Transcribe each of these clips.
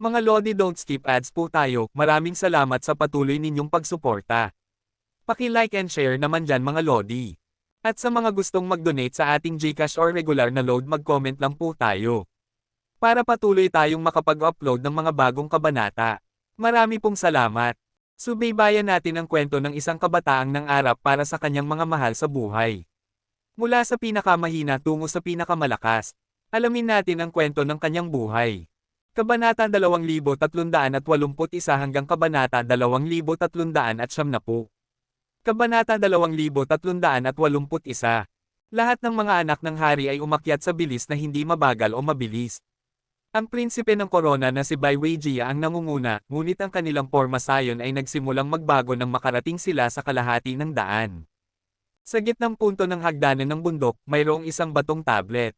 Mga Lodi, don't skip ads po tayo, maraming salamat sa patuloy ninyong pagsuporta. Paki-like and share naman dyan mga Lodi. At sa mga gustong mag-donate sa ating GCash or regular na load, mag-comment lang po tayo. Para patuloy tayong makapag-upload ng mga bagong kabanata. Marami pong salamat. Subaybayan natin ang kwento ng isang kabataang nangarap para sa kanyang mga mahal sa buhay. Mula sa pinakamahina tungo sa pinakamalakas. Alamin natin ang kwento ng kanyang buhay. Kabanata 2381 hanggang Kabanata 2370. Kabanata 2381. Lahat ng mga anak ng hari ay umakyat sa bilis na hindi mabagal o mabilis. Ang prinsipe ng korona na si Bai Weijia ang nangunguna, ngunit ang kanilang porma sayon ay nagsimulang magbago nang makarating sila sa kalahati ng daan. Sa gitnang punto ng hagdanan ng bundok, mayroong isang batong tablet.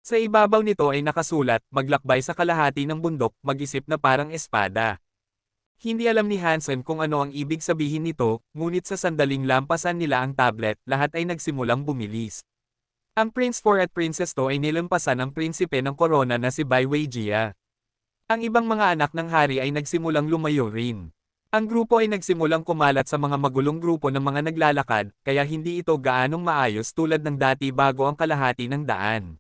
Sa ibabaw nito ay nakasulat, maglakbay sa kalahati ng bundok, mag-isip na parang espada. Hindi alam ni Hansen kung ano ang ibig sabihin nito, ngunit sa sandaling lampasan nila ang tablet, lahat ay nagsimulang bumilis. Ang Prince 4 at Princess 2 ay nilampasan ang prinsipe ng korona na si Bai Weijia. Ang ibang mga anak ng hari ay nagsimulang lumayo rin. Ang grupo ay nagsimulang kumalat sa mga magulong grupo ng mga naglalakad, kaya hindi ito gaanong maayos tulad ng dati bago ang kalahati ng daan.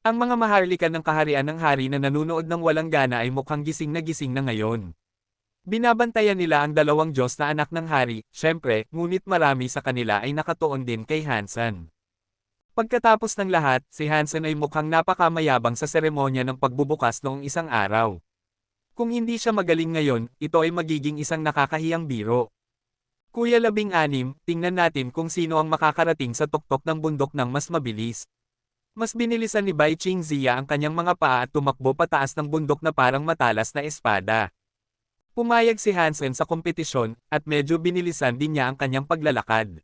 Ang mga maharlika ng kaharian ng hari na nanunood ng walang gana ay mukhang gising na ngayon. Binabantayan nila ang dalawang Diyos na anak ng hari, syempre, ngunit marami sa kanila ay nakatuon din kay Hansen. Pagkatapos ng lahat, si Hansen ay mukhang napakamayabang sa seremonya ng pagbubukas noong isang araw. Kung hindi siya magaling ngayon, ito ay magiging isang nakakahiyang biro. Kuya 16, tingnan natin kung sino ang makakarating sa tuktok ng bundok ng mas mabilis. Mas binilisan ni Bai Qingziya ang kanyang mga paa at tumakbo pataas ng bundok na parang matalas na espada. Pumayag si Hansen sa kompetisyon, at medyo binilisan din niya ang kanyang paglalakad.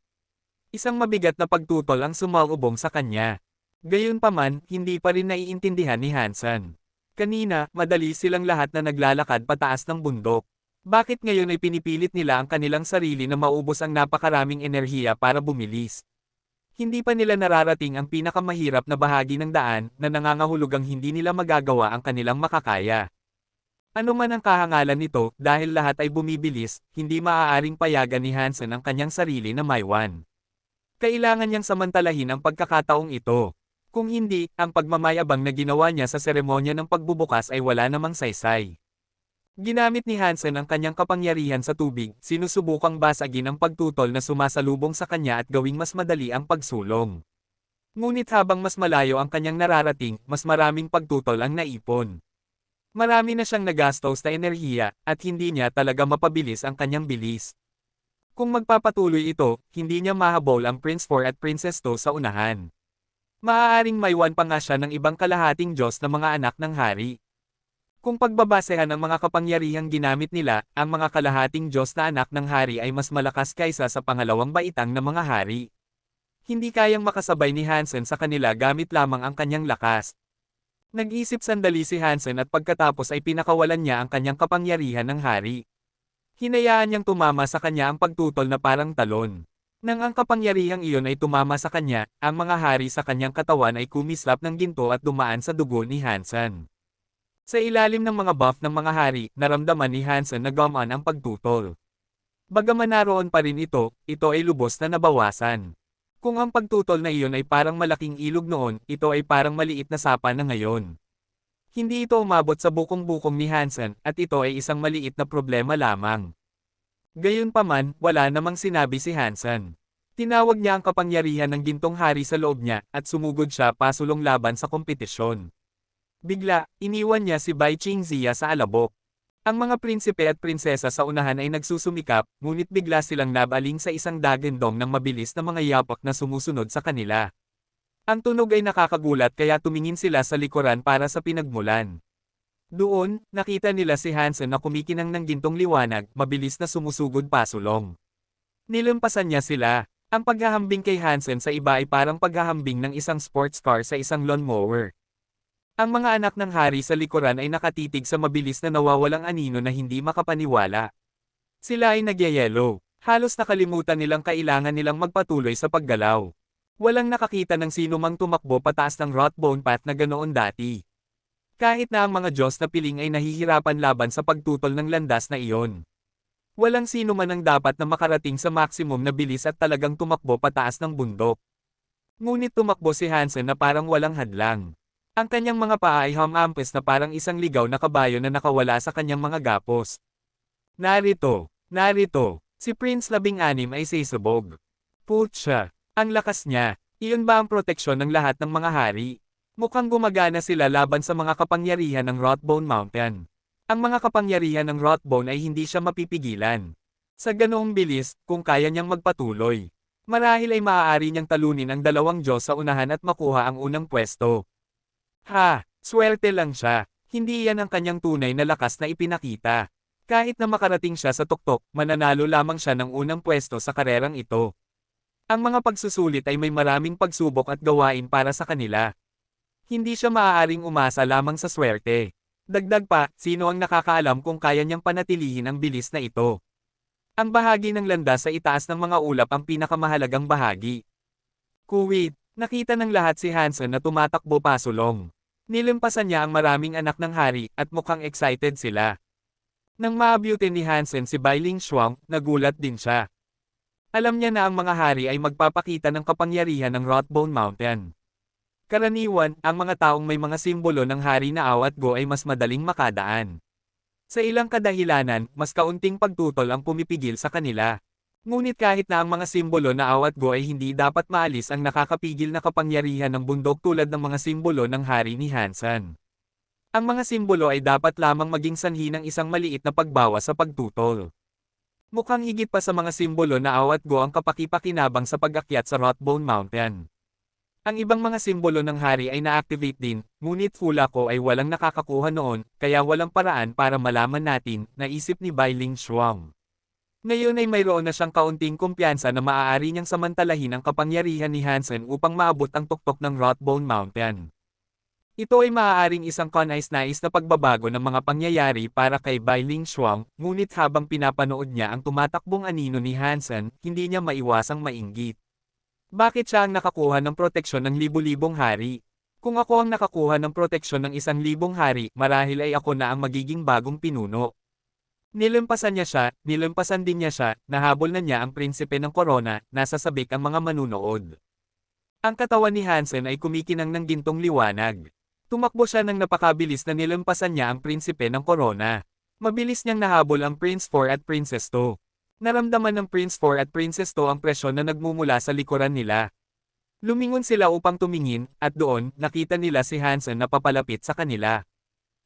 Isang mabigat na pagtutol ang sumalubong sa kanya. Gayunpaman, hindi pa rin naiintindihan ni Hansen. Kanina, madali silang lahat na naglalakad pataas ng bundok. Bakit ngayon ay pinipilit nila ang kanilang sarili na maubos ang napakaraming enerhiya para bumilis? Hindi pa nila nararating ang pinakamahirap na bahagi ng daan na nangangahulugang hindi nila magagawa ang kanilang makakaya. Ano man ang kahangalan nito, dahil lahat ay bumibilis, hindi maaaring payagan ni Hansen ang kanyang sarili na maiwan. Kailangan niyang samantalahin ang pagkakataong ito. Kung hindi, ang pagmamayabang na ginawa niya sa seremonya ng pagbubukas ay wala namang saysay. Ginamit ni Hansen ang kanyang kapangyarihan sa tubig, sinusubukang basagin ang pagtutol na sumasalubong sa kanya at gawing mas madali ang pagsulong. Ngunit habang mas malayo ang kanyang nararating, mas maraming pagtutol ang naipon. Marami na siyang nagastos na enerhiya, at hindi niya talaga mapabilis ang kanyang bilis. Kung magpapatuloy ito, hindi niya mahabol ang Prince 4 at Princess 2 sa unahan. Maaaring maiwan pa nga siya ng ibang kalahating Diyos na mga anak ng hari. Kung pagbabasehan ang mga kapangyarihang ginamit nila, ang mga kalahating Diyos na anak ng hari ay mas malakas kaysa sa pangalawang baitang na mga hari. Hindi kayang makasabay ni Hansen sa kanila gamit lamang ang kanyang lakas. Nag-isip sandali si Hansen at pagkatapos ay pinakawalan niya ang kanyang kapangyarihan ng hari. Hinayaan niyang tumama sa kanya ang pagtutol na parang talon. Nang ang kapangyarihang iyon ay tumama sa kanya, ang mga hari sa kanyang katawan ay kumislap ng ginto at dumaan sa dugo ni Hansen. Sa ilalim ng mga buff ng mga hari, naramdaman ni Hansen na gumaan ang pagtutol. Bagaman naroon pa rin ito ay lubos na nabawasan. Kung ang pagtutol na iyon ay parang malaking ilog noon, ito ay parang maliit na sapa na ngayon. Hindi ito umabot sa bukong-bukong ni Hansen, at ito ay isang maliit na problema lamang. Gayunpaman, wala namang sinabi si Hansen. Tinawag niya ang kapangyarihan ng gintong hari sa loob niya, at sumugod siya pasulong laban sa kompetisyon. Bigla, iniwan niya si Bai Qingziya sa alabok. Ang mga prinsipe at prinsesa sa unahan ay nagsusumikap, ngunit bigla silang nabaling sa isang dagendong ng mabilis na mga yapak na sumusunod sa kanila. Ang tunog ay nakakagulat kaya tumingin sila sa likuran para sa pinagmulan. Doon, nakita nila si Hansen na kumikinang ng gintong liwanag, mabilis na sumusugod pasulong. Nilampasan niya sila. Ang paghahambing kay Hansen sa iba ay parang paghahambing ng isang sports car sa isang lawnmower. Ang mga anak ng hari sa likuran ay nakatitig sa mabilis na nawawalang anino na hindi makapaniwala. Sila ay nagyayelo. Halos nakalimutan nilang kailangan nilang magpatuloy sa paggalaw. Walang nakakita ng sino mang tumakbo pataas ng Rothbone Path na ganoon dati. Kahit na ang mga Diyos na piling ay nahihirapan laban sa pagtutol ng landas na iyon. Walang sino man ang dapat na makarating sa maximum na bilis at talagang tumakbo pataas ng bundok. Ngunit tumakbo si Hansen na parang walang hadlang. Ang kanyang mga paa ay humampes na parang isang ligaw na kabayo na nakawala sa kanyang mga gapos. Narito, si Prince 16 ay sisubog. Putya, ang lakas niya. Iyon ba ang proteksyon ng lahat ng mga hari? Mukhang gumagana sila laban sa mga kapangyarihan ng Rothbone Mountain. Ang mga kapangyarihan ng Rothbone ay hindi siya mapipigilan. Sa ganoong bilis, kung kaya niyang magpatuloy, marahil ay maaari niyang talunin ang dalawang Diyos sa unahan at makuha ang unang pwesto. Swerte lang siya. Hindi iyan ang kanyang tunay na lakas na ipinakita. Kahit na makarating siya sa tuktok, mananalo lamang siya ng unang pwesto sa karerang ito. Ang mga pagsusulit ay may maraming pagsubok at gawain para sa kanila. Hindi siya maaaring umasa lamang sa swerte. Dagdag pa, sino ang nakakaalam kung kaya niyang panatilihin ang bilis na ito? Ang bahagi ng landas sa itaas ng mga ulap ang pinakamahalagang bahagi. Kuwait, nakita ng lahat si Hansen na tumatakbo pasulong. Nilimpasan niya ang maraming anak ng hari at mukhang excited sila. Nang maabutin ni Hansen si Bailing Shuang, nagulat din siya. Alam niya na ang mga hari ay magpapakita ng kapangyarihan ng Rothbone Mountain. Karaniwan, ang mga taong may mga simbolo ng hari na aw at go ay mas madaling makadaan. Sa ilang kadahilanan, mas kaunting pagtutol ang pumipigil sa kanila. Ngunit kahit na ang mga simbolo na aw at go ay hindi dapat maalis ang nakakapigil na kapangyarihan ng bundok tulad ng mga simbolo ng hari ni Hansen. Ang mga simbolo ay dapat lamang maging sanhi ng isang maliit na pagbawas sa pagtutol. Mukhang higit pa sa mga simbolo na aw at go ang kapaki-pakinabang sa pag-akyat sa Rothbone Mountain. Ang ibang mga simbolo ng hari ay na-activate din, ngunit hula ko ay walang nakakakuha noon, kaya walang paraan para malaman natin, naisip ni Bailing Shuang. Ngayon ay mayroon na siyang kaunting kumpiyansa na maaari niyang samantalahin ang kapangyarihan ni Hansen upang maabot ang tuktok ng Rothbone Mountain. Ito ay maaaring isang kanais-nais na pagbabago ng mga pangyayari para kay Bailing Shuang, ngunit habang pinapanood niya ang tumatakbong anino ni Hansen, hindi niya maiwasang mainggit. Bakit siya ang nakakuha ng proteksyon ng libu-libong hari? Kung ako ang nakakuha ng proteksyon ng 1,000 hari, marahil ay ako na ang magiging bagong pinuno. Nilampasan din niya siya, nahabol na niya ang prinsipe ng korona, nasa sabik ang mga manunood. Ang katawan ni Hansen ay kumikinang ng gintong liwanag. Tumakbo siya ng napakabilis na nilampasan niya ang prinsipe ng korona. Mabilis niyang nahabol ang Prince 4 at Princess 2. Naramdaman ng Prince 4 at Princess 2 ang presyon na nagmumula sa likuran nila. Lumingon sila upang tumingin, at doon, nakita nila si Hansen na papalapit sa kanila.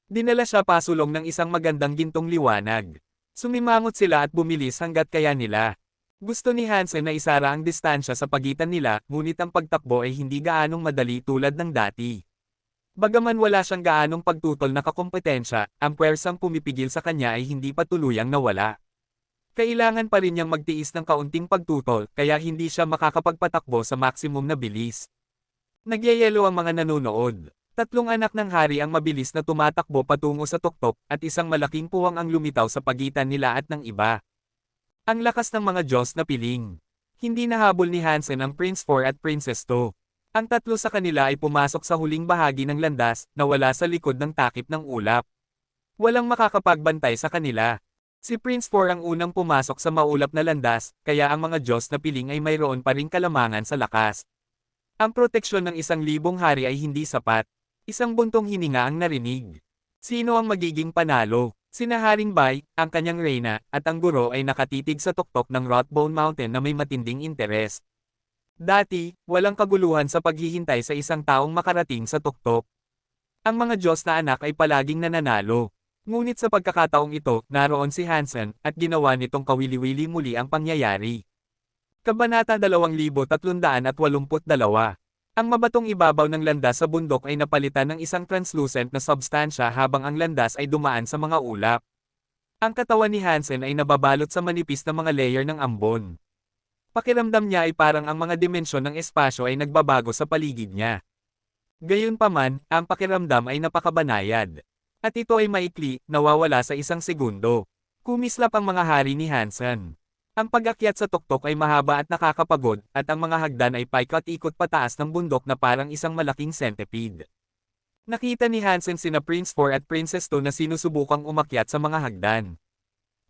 Dinala siya pasulong ng isang magandang gintong liwanag. Sumimangot sila at bumilis hanggat kaya nila. Gusto ni Hansen na isara ang distansya sa pagitan nila, ngunit ang pagtakbo ay hindi gaanong madali tulad ng dati. Bagaman wala siyang gaanong pagtutol na kakompetensya, ang puwersang pumipigil sa kanya ay hindi pa tuluyang nawala. Kailangan pa rin niyang magtiis ng kaunting pagtutol, kaya hindi siya makakapagpatakbo sa maximum na bilis. Nagyayelo ang mga nanonood. 3 anak ng hari ang mabilis na tumatakbo patungo sa tuktok, at isang malaking puwang ang lumitaw sa pagitan nila at ng iba. Ang lakas ng mga Diyos na piling. Hindi nahabol ni Hansen ang Prince 4 at Princess 2. Ang 3 sa kanila ay pumasok sa huling bahagi ng landas, na wala sa likod ng takip ng ulap. Walang makakapagbantay sa kanila. Si Prince 4 ang unang pumasok sa maulap na landas, kaya ang mga Diyos na piling ay mayroon pa ring kalamangan sa lakas. Ang proteksyon ng 1,000 hari ay hindi sapat. Isang buntong hininga ang narinig. Sino ang magiging panalo? Sina Haring Bai, ang kanyang reyna, at ang guro ay nakatitig sa tuktok ng Rothbone Mountain na may matinding interes. Dati, walang kaguluhan sa paghihintay sa isang taong makarating sa tuktok. Ang mga Diyos na anak ay palaging nananalo. Ngunit sa pagkakataong ito, naroon si Hansen, at ginawa nitong kawili-wili muli ang pangyayari. Kabanata 2382. Ang mabatong ibabaw ng landas sa bundok ay napalitan ng isang translucent na substansya habang ang landas ay dumaan sa mga ulap. Ang katawan ni Hansen ay nababalot sa manipis na mga layer ng ambon. Pakiramdam niya ay parang ang mga dimensyon ng espasyo ay nagbabago sa paligid niya. Gayunpaman, ang pakiramdam ay napakabanayad. At ito ay maikli, nawawala sa 1 segundo. Kumislap ang mga hari ni Hansen. Ang pag-akyat sa tuktok ay mahaba at nakakapagod, at ang mga hagdan ay paikot-ikot pataas ng bundok na parang isang malaking centipede. Nakita ni Hansen sina Prince 4 at Princess 2 na sinusubukang umakyat sa mga hagdan.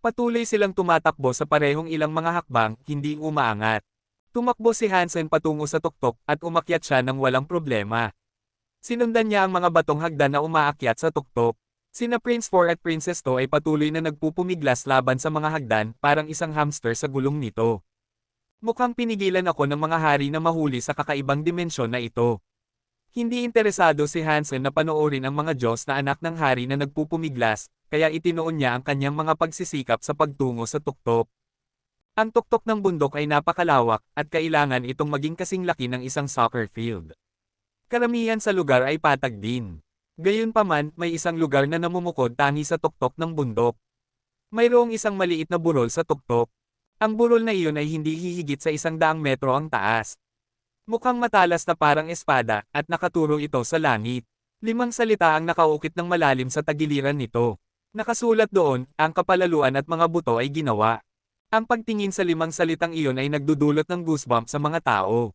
Patuloy silang tumatakbo sa parehong ilang mga hakbang, hindi umaangat. Tumakbo si Hansen patungo sa tuktok at umakyat siya ng walang problema. Sinundan niya ang mga batong hagdan na umaakyat sa tuktok. Sina Prince 4 at Princess 2 ay patuloy na nagpupumiglas laban sa mga hagdan, parang isang hamster sa gulong nito. Mukhang pinigilan ako ng mga hari na mahuli sa kakaibang dimensyon na ito. Hindi interesado si Hansen na panoorin ang mga Diyos na anak ng hari na nagpupumiglas, kaya itinoon niya ang kanyang mga pagsisikap sa pagtungo sa tuktok. Ang tuktok ng bundok ay napakalawak, at kailangan itong maging kasing laki ng isang soccer field. Karamihan sa lugar ay patag din. Gayunpaman, may isang lugar na namumukod tangi sa tuktok ng bundok. Mayroong isang maliit na burol sa tuktok. Ang burol na iyon ay hindi hihigit sa 100 metro ang taas. Mukhang matalas na parang espada, at nakaturo ito sa langit. 5 salita ang nakaukit ng malalim sa tagiliran nito. Nakasulat doon, ang kapalaluan at mga buto ay ginawa. Ang pagtingin sa 5 salitang iyon ay nagdudulot ng goosebumps sa mga tao.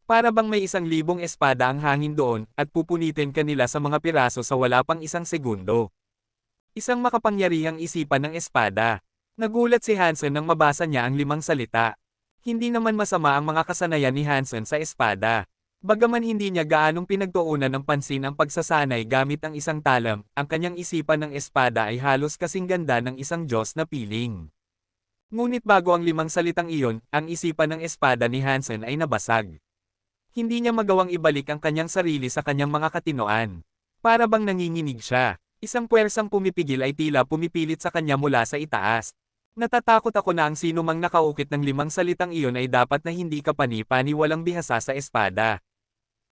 Para bang may 1,000 espada ang hangin doon, at pupunitin kanila sa mga piraso sa wala pang 1 segundo. Isang makapangyarihang isipan ng espada. Nagulat si Hansen nang mabasa niya ang 5 salita. Hindi naman masama ang mga kasanayan ni Hansen sa espada. Bagaman hindi niya gaanong pinagtuunan ng pansin ang pagsasanay gamit ang isang talam, ang kanyang isipan ng espada ay halos kasing ganda ng isang Diyos na piling. Ngunit bago ang 5 salitang iyon, ang isipan ng espada ni Hansen ay nabasag. Hindi niya magawang ibalik ang kanyang sarili sa kanyang mga katinoan. Para bang nanginginig siya. Isang puwersang pumipigil ay tila pumipilit sa kanya mula sa itaas. Natatakot ako na ang sino mang nakaukit ng 5 salitang iyon ay dapat na hindi kapani-paniwalang bihasa sa espada.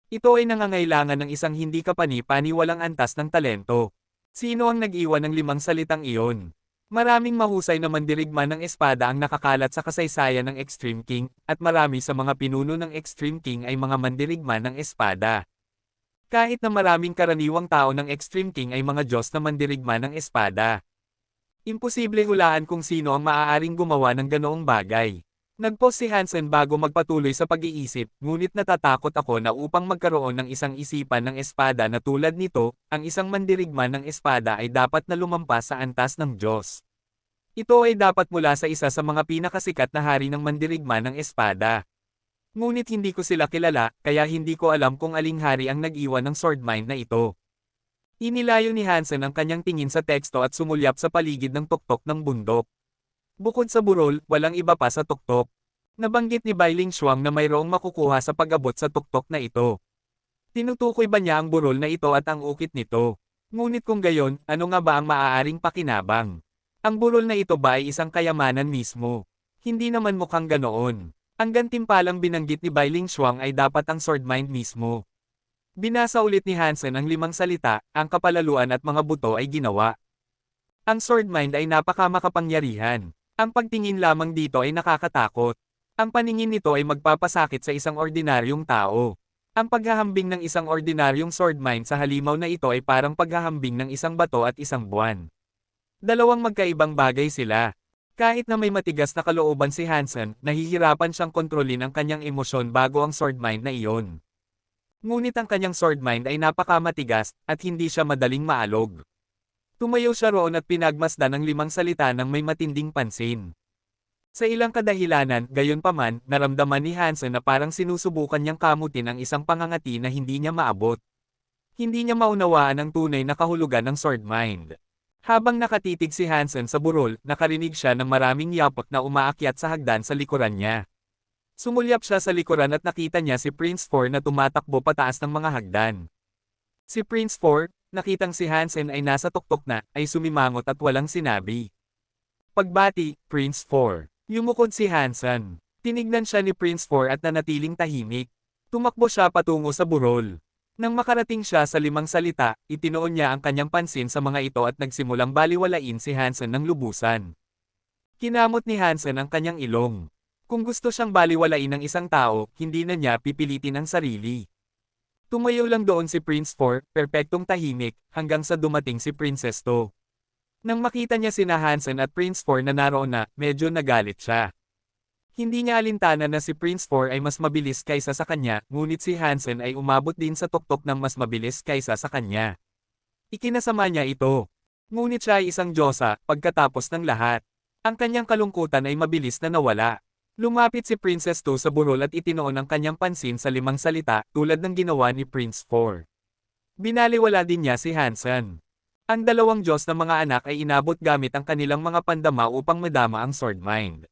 Ito ay nangangailangan ng isang hindi kapani-paniwalang antas ng talento. Sino ang nag-iwan ng 5 salitang iyon? Maraming mahusay na mandirigma ng espada ang nakakalat sa kasaysayan ng Extreme King, at marami sa mga pinuno ng Extreme King ay mga mandirigma ng espada. Kahit na maraming karaniwang tao ng Extreme King ay mga Diyos na mandirigma ng espada. Imposible hulaan kung sino ang maaaring gumawa ng ganoong bagay. Nag-pause si Hansen bago magpatuloy sa pag-iisip, ngunit natatakot ako na upang magkaroon ng isang isipan ng espada na tulad nito, ang isang mandirigma ng espada ay dapat na lumampas sa antas ng Diyos. Ito ay dapat mula sa isa sa mga pinakasikat na hari ng mandirigma ng espada. Ngunit hindi ko sila kilala, kaya hindi ko alam kung aling hari ang nag-iwan ng swordmind na ito. Inilayo ni Hansen ang kanyang tingin sa teksto at sumulyap sa paligid ng tuktok ng bundok. Bukod sa burol, walang iba pa sa tuktok. Nabanggit ni Bai Lingshuang na mayroong makukuha sa pag-abot sa tuktok na ito. Tinutukoy ba niya ang burol na ito at ang ukit nito? Ngunit kung gayon, ano nga ba ang maaaring pakinabang? Ang burol na ito ba ay isang kayamanan mismo? Hindi naman mukhang ganoon. Ang gantimpalang binanggit ni Bai Lingshuang ay dapat ang swordmind mismo. Binasa ulit ni Hansen ang 5 salita, ang kapalaluan at mga buto ay ginawa. Ang swordmind ay napakamakapangyarihan. Ang pagtingin lamang dito ay nakakatakot. Ang paningin nito ay magpapasakit sa isang ordinaryong tao. Ang paghahambing ng isang ordinaryong swordmind sa halimaw na ito ay parang paghahambing ng isang bato at isang buwan. Dalawang magkaibang bagay sila. Kahit na may matigas na kalooban si Hansen, nahihirapan siyang kontrolin ang kanyang emosyon bago ang swordmind na iyon. Ngunit ang kanyang swordmind ay napakamatigas, at hindi siya madaling maalog. Tumayo siya roon at pinagmasdan ang 5 salita ng may matinding pansin. Sa ilang kadahilanan, gayunpaman, naramdaman ni Hansen na parang sinusubukan niyang kamutin ang isang pangangati na hindi niya maabot. Hindi niya maunawaan ang tunay na kahulugan ng swordmind. Habang nakatitig si Hansen sa burol, nakarinig siya ng maraming yapot na umaakyat sa hagdan sa likuran niya. Sumulyap siya sa likuran at nakita niya si Prince 4 na tumatakbo pataas ng mga hagdan. Si Prince 4, nakitang si Hansen ay nasa tuktok na, ay sumimangot at walang sinabi. Pagbati, Prince 4. Yumukod si Hansen. Tinignan siya ni Prince 4 at nanatiling tahimik. Tumakbo siya patungo sa burol. Nang makarating siya sa 5 salita, itinoon niya ang kanyang pansin sa mga ito at nagsimulang baliwalain si Hansen ng lubusan. Kinamot ni Hansen ang kanyang ilong. Kung gusto siyang baliwalain ng isang tao, hindi na niya pipilitin ang sarili. Tumayo lang doon si Prince 4, perpektong tahimik, hanggang sa dumating si Princess 2. Nang makita niya sina Hansen at Prince 4 na naroon na, medyo nagalit siya. Hindi niya alintana na si Prince 4 ay mas mabilis kaysa sa kanya, ngunit si Hansen ay umabot din sa tuktok ng mas mabilis kaysa sa kanya. Ikinasama niya ito. Ngunit siya ay isang diyosa, pagkatapos ng lahat. Ang kanyang kalungkutan ay mabilis na nawala. Lumapit si Princess 2 sa burol at itinoon ang kanyang pansin sa 5 salita, tulad ng ginawa ni Prince 4. Binaliwala din niya si Hansen. Ang dalawang Diyos ng mga anak ay inabot gamit ang kanilang mga pandama upang madama ang Sword Mind.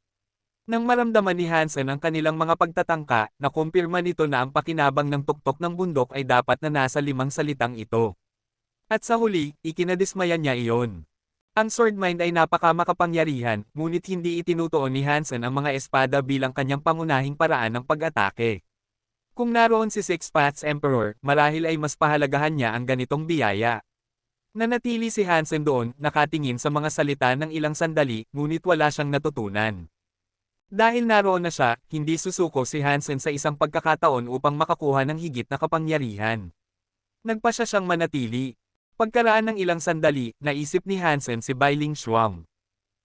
Nang maramdaman ni Hansen ang kanilang mga pagtatangka, nakumpirma nito na ang pakinabang ng tuktok ng bundok ay dapat na nasa 5 salitang ito. At sa huli, ikinadismayan niya iyon. Ang Sword Mind ay napakamakapangyarihan, ngunit hindi itinutuon ni Hansen ang mga espada bilang kanyang pangunahing paraan ng pag-atake. Kung naroon si Six Paths Emperor, marahil ay mas pahalagahan niya ang ganitong biyaya. Nanatili si Hansen doon, nakatingin sa mga salita ng ilang sandali, ngunit wala siyang natutunan. Dahil naroon na siya, hindi susuko si Hansen sa isang pagkakataon upang makakuha ng higit na kapangyarihan. Nagpasya siyang manatili. Pagkaraan ng ilang sandali, naisip ni Hansen si Bailing Shuang.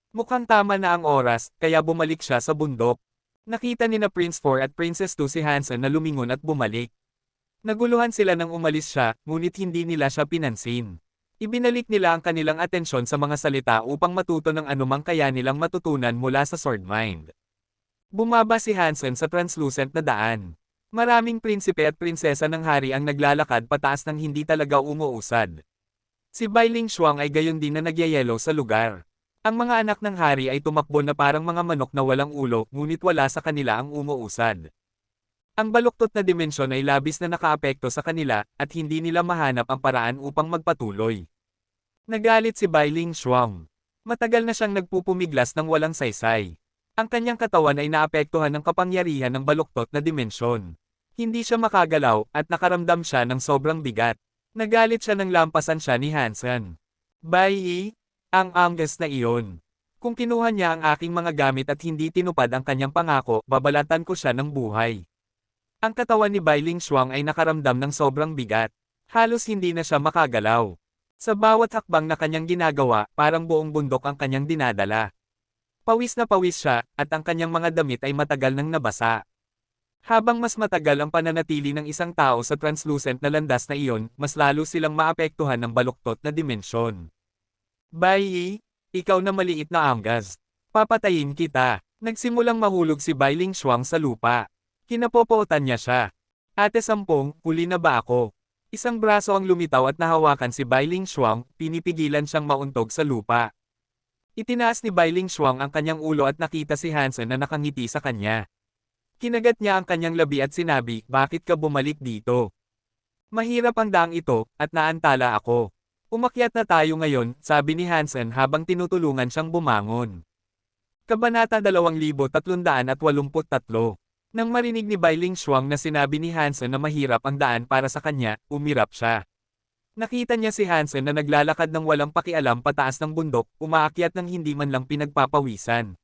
Mukhang tama na ang oras, kaya bumalik siya sa bundok. Nakita ni na Prince 4 at Princess 2 si Hansen na lumingon at bumalik. Naguluhan sila nang umalis siya, ngunit hindi nila siya pinansin. Ibinalik nila ang kanilang atensyon sa mga salita upang matuto ng anumang kaya nilang matutunan mula sa Sword Mind. Bumaba si Hansen sa translucent na daan. Maraming prinsipe at prinsesa ng hari ang naglalakad pataas ng hindi talaga umuusad. Si Bailing Shuang ay gayon din na nagyayelo sa lugar. Ang mga anak ng hari ay tumakbo na parang mga manok na walang ulo, ngunit wala sa kanila ang umuusad. Ang baluktot na dimensyon ay labis na nakaapekto sa kanila, at hindi nila mahanap ang paraan upang magpatuloy. Nagalit si Bailing Shuang. Matagal na siyang nagpupumiglas ng walang saysay. Ang kanyang katawan ay naapektuhan ng kapangyarihan ng baluktot na dimensyon. Hindi siya makagalaw, at nakaramdam siya ng sobrang bigat. Nagalit siya nang lampasan siya ni Hansen. Bai, ang angas na iyon. Kung kinuha niya ang aking mga gamit at hindi tinupad ang kanyang pangako, babalatan ko siya ng buhay. Ang katawan ni Bailing Shuang ay nakaramdam ng sobrang bigat. Halos hindi na siya makagalaw. Sa bawat hakbang na kanyang ginagawa, parang buong bundok ang kanyang dinadala. Pawis na pawis siya, at ang kanyang mga damit ay matagal nang nabasa. Habang mas matagal ang pananatili ng isang tao sa translucent na landas na iyon, mas lalo silang maapektuhan ng baluktot na dimensyon. Bai, ikaw na maliit na angas. Papatayin kita. Nagsimulang mahulog si Bailing Shuang sa lupa. Kinapopootan niya siya. Ate Sampung, huli na ba ako? Isang braso ang lumitaw at nahawakan si Bailing Shuang, pinipigilan siyang mauntog sa lupa. Itinaas ni Bailing Shuang ang kanyang ulo at nakita si Hansen na nakangiti sa kanya. Kinagat niya ang kanyang labi at sinabi, bakit ka bumalik dito? Mahirap ang daang ito, at naantala ako. Umakyat na tayo ngayon, sabi ni Hansen habang tinutulungan siyang bumangon. Kabanata 2383. Nang marinig ni Bailing Shuang na sinabi ni Hansen na mahirap ang daan para sa kanya, umirap siya. Nakita niya si Hansen na naglalakad ng walang pakialam pataas ng bundok, umaakyat ng hindi man lang pinagpapawisan.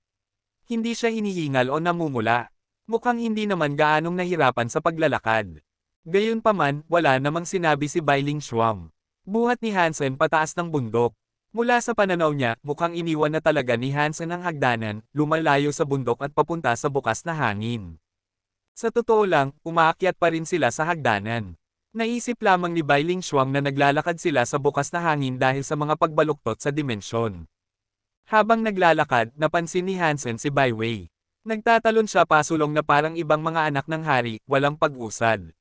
Hindi siya hinihingal o namumula. Mukhang hindi naman gaanong nahirapan sa paglalakad. Gayunpaman, wala namang sinabi si Bailing Shuang. Buhat ni Hansen pataas ng bundok. Mula sa pananaw niya, mukhang iniwan na talaga ni Hansen ang hagdanan, lumalayo sa bundok at papunta sa bukas na hangin. Sa totoo lang, umaakyat pa rin sila sa hagdanan. Naisip lamang ni Bailing Shuang na naglalakad sila sa bukas na hangin dahil sa mga pagbaluktot sa dimensyon. Habang naglalakad, napansin ni Hansen si Bai Wei. Nagtatalon siya pasulong na parang ibang mga anak ng hari, walang pag-usad.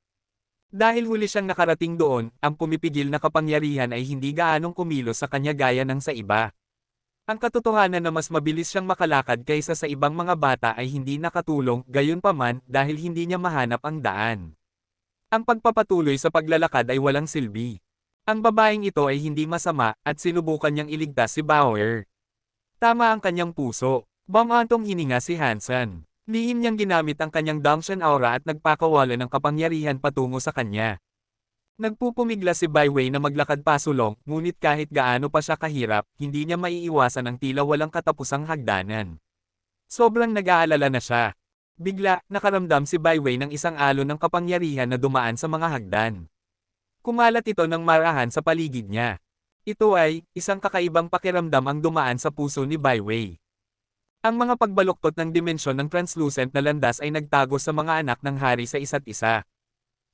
Dahil huli siyang nakarating doon, ang pumipigil na kapangyarihan ay hindi gaanong kumilos sa kanya gaya ng sa iba. Ang katotohanan na mas mabilis siyang makalakad kaysa sa ibang mga bata ay hindi nakatulong, gayunpaman, dahil hindi niya mahanap ang daan. Ang pagpapatuloy sa paglalakad ay walang silbi. Ang babaeng ito ay hindi masama, at sinubukan niyang iligtas si Bauer. Tama ang kanyang puso. Bumantong hininga si Hansen. Lihim niyang ginamit ang kanyang Dangshan aura at nagpakawala ng kapangyarihan patungo sa kanya. Nagpupumigla si Bai Wei na maglakad pasulong, ngunit kahit gaano pa siya kahirap, hindi niya maiiwasan ang tila walang katapusang hagdanan. Sobrang nag-aalala na siya. Bigla, nakaramdam si Bai Wei ng isang alon ng kapangyarihan na dumaan sa mga hagdan. Kumalat ito ng marahan sa paligid niya. Ito ay, isang kakaibang pakiramdam ang dumaan sa puso ni Bai Wei. Ang mga pagbaluktot ng dimensyon ng translucent na landas ay nagtago sa mga anak ng hari sa isa't isa.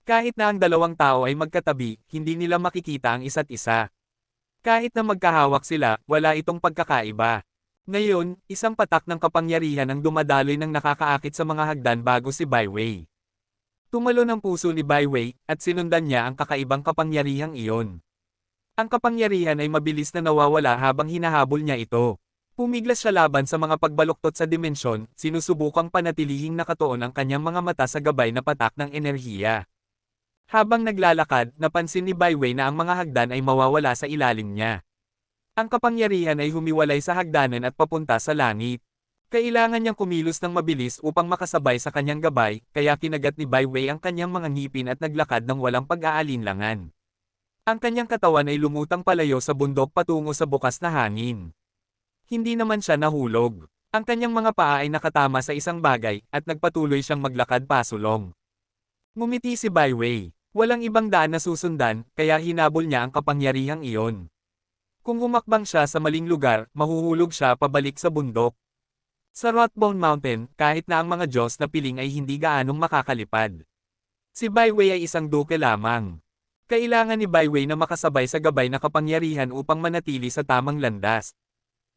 Kahit na ang dalawang tao ay magkatabi, hindi nila makikita ang isa't isa. Kahit na magkahawak sila, wala itong pagkakaiba. Ngayon, isang patak ng kapangyarihan ang dumadaloy ng nakakaakit sa mga hagdan bago si Bai Wei. Tumalo ng puso ni Bai Wei, at sinundan niya ang kakaibang kapangyarihang iyon. Ang kapangyarihan ay mabilis na nawawala habang hinahabol niya ito. Pumiglas siya laban sa mga pagbaluktot sa dimensyon, sinusubukang panatilihing nakatuon ang kanyang mga mata sa gabay na patak ng enerhiya. Habang naglalakad, napansin ni Bai Wei na ang mga hagdan ay mawawala sa ilalim niya. Ang kapangyarihan ay humiwalay sa hagdanan at papunta sa langit. Kailangan niyang kumilos ng mabilis upang makasabay sa kanyang gabay, kaya kinagat ni Bai Wei ang kanyang mga ngipin at naglakad ng walang pag-aalinlangan. Ang kanyang katawan ay lumutang palayo sa bundok patungo sa bukas na hangin. Hindi naman siya nahulog. Ang kanyang mga paa ay nakatama sa isang bagay, at nagpatuloy siyang maglakad pasulong. Ngumiti si Bai Wei. Walang ibang daan na susundan, kaya hinabol niya ang kapangyarihang iyon. Kung humakbang siya sa maling lugar, mahuhulog siya pabalik sa bundok. Sa Rockbone Mountain, kahit na ang mga Diyos na piling ay hindi gaanong makakalipad. Si Bai Wei ay isang duke lamang. Kailangan ni Bai Wei na makasabay sa gabay na kapangyarihan upang manatili sa tamang landas.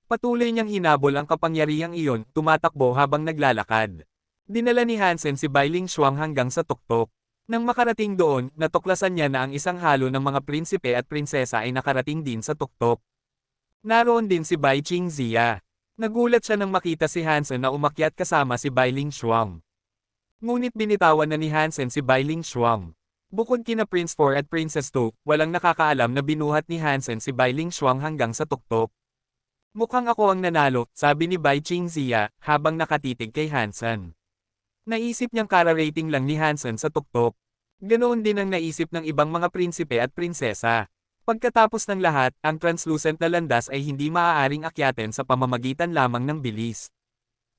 Patuloy niyang hinabol ang kapangyarihang iyon, tumatakbo habang naglalakad. Dinala ni Hansen si Bai Lingshuang hanggang sa tuktok. Nang makarating doon, natuklasan niya na ang isang halo ng mga prinsipe at prinsesa ay nakarating din sa tuktok. Naroon din si Bai Qingzia. Nagulat siya nang makita si Hansen na umakyat kasama si Bai Lingshuang. Ngunit binitawan na ni Hansen si Bai Lingshuang. Bukod kina Prince 4 at Princess 2, walang nakakaalam na binuhat ni Hansen si Bai Lingshuang hanggang sa tuktok. Mukhang ako ang nanalo, sabi ni Bai Qingzia, habang nakatitig kay Hansen. Naisip niyang kara-rating lang ni Hansen sa tuktok. Ganoon din ang naisip ng ibang mga prinsipe at prinsesa. Pagkatapos ng lahat, ang translucent na landas ay hindi maaaring akyatin sa pamamagitan lamang ng bilis.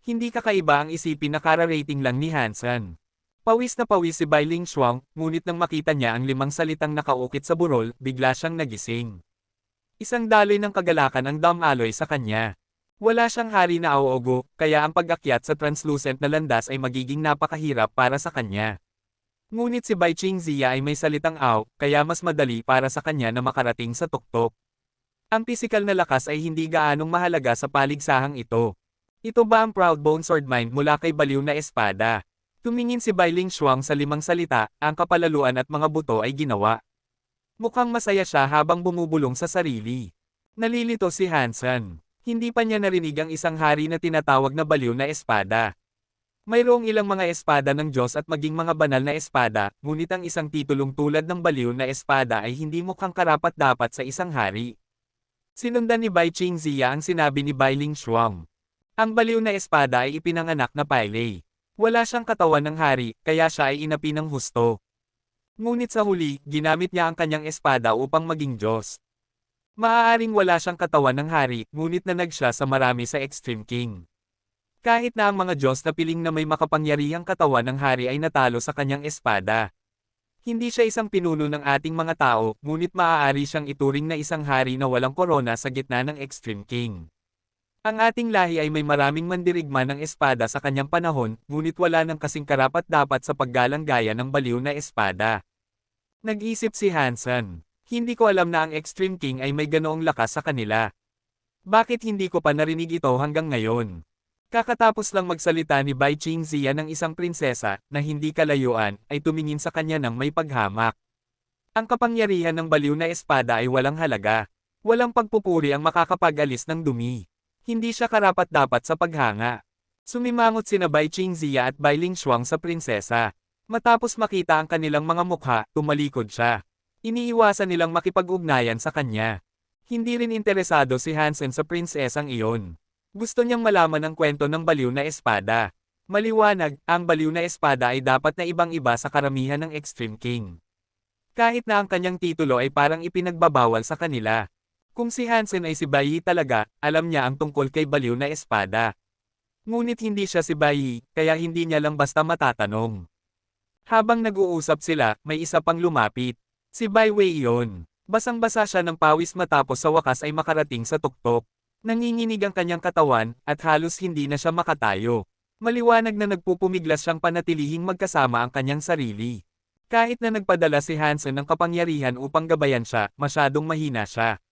Hindi kakaiba ang isipin na kara-rating lang ni Hansen. Pawis na pawis si Bai Lingshuang, ngunit nang makita niya ang 5 salitang nakaukit sa burol, bigla siyang nagising. Isang daloy ng kagalakan ang damaloy sa kanya. Wala siyang hari na auogo, kaya ang pag-akyat sa translucent na landas ay magiging napakahirap para sa kanya. Ngunit si Bai Qingzia ay may salitang aw, kaya mas madali para sa kanya na makarating sa tuktok. Ang pisikal na lakas ay hindi gaanong mahalaga sa paligsahang ito. Ito ba ang proud bone sword mind mula kay baliw na espada? Tumingin si Bai Lingshuang sa 5 salita, ang kapalaluan at mga buto ay ginawa. Mukhang masaya siya habang bumubulong sa sarili. Nalilito si Hansen. Hindi pa niya narinig ang isang hari na tinatawag na baliw na espada. Mayroong ilang mga espada ng Diyos at maging mga banal na espada, ngunit ang isang titulong tulad ng baliw na espada ay hindi mukhang karapat-dapat sa isang hari. Sinundan ni Bai Qingzia ang sinabi ni Bai Lingshuang. Ang baliw na espada ay ipinanganak na Pailei. Wala siyang katawan ng hari, kaya siya ay inapi ng husto. Ngunit sa huli, ginamit niya ang kanyang espada upang maging Diyos. Maaaring wala siyang katawan ng hari, ngunit nanag siya sa marami sa Extreme King. Kahit na ang mga Diyos na piling na may makapangyarihang katawan ng hari ay natalo sa kanyang espada. Hindi siya isang pinuno ng ating mga tao, ngunit maaari siyang ituring na isang hari na walang korona sa gitna ng Extreme King. Ang ating lahi ay may maraming mandirigma ng espada sa kanyang panahon, ngunit wala nang kasing karapat-dapat sa paggalang gaya ng baliw na espada. Nag-isip si Hansen. Hindi ko alam na ang Extreme King ay may ganoong lakas sa kanila. Bakit hindi ko pa narinig ito hanggang ngayon? Kakatapos lang magsalita ni Bai Qingzia ng isang prinsesa, na hindi kalayuan, ay tumingin sa kanya ng may paghamak. Ang kapangyarihan ng baliw na espada ay walang halaga. Walang pagpupuri ang makakapag-alis ng dumi. Hindi siya karapat-dapat sa paghanga. Sumimangot sina Bai Qingzia at Bai Lingshuang sa prinsesa. Matapos makita ang kanilang mga mukha, tumalikod siya. Iniiwasan nilang makipag-ugnayan sa kanya. Hindi rin interesado si Hansen sa prinsesang iyon. Gusto niyang malaman ang kwento ng baliw na espada. Maliwanag, ang baliw na espada ay dapat na ibang-iba sa karamihan ng Extreme King. Kahit na ang kanyang titulo ay parang ipinagbabawal sa kanila. Kung si Hansen ay si Bai talaga, alam niya ang tungkol kay baliw na espada. Ngunit hindi siya si Bai, kaya hindi niya lang basta matatanong. Habang nag-uusap sila, may isa pang lumapit. Si Bai Wei iyon. Basang-basa siya ng pawis matapos sa wakas ay makarating sa tuktok. Nanginginig ang kanyang katawan, at halos hindi na siya makatayo. Maliwanag na nagpupumiglas siyang panatilihing magkasama ang kanyang sarili. Kahit na nagpadala si Hansen ng kapangyarihan upang gabayan siya, masyadong mahina siya.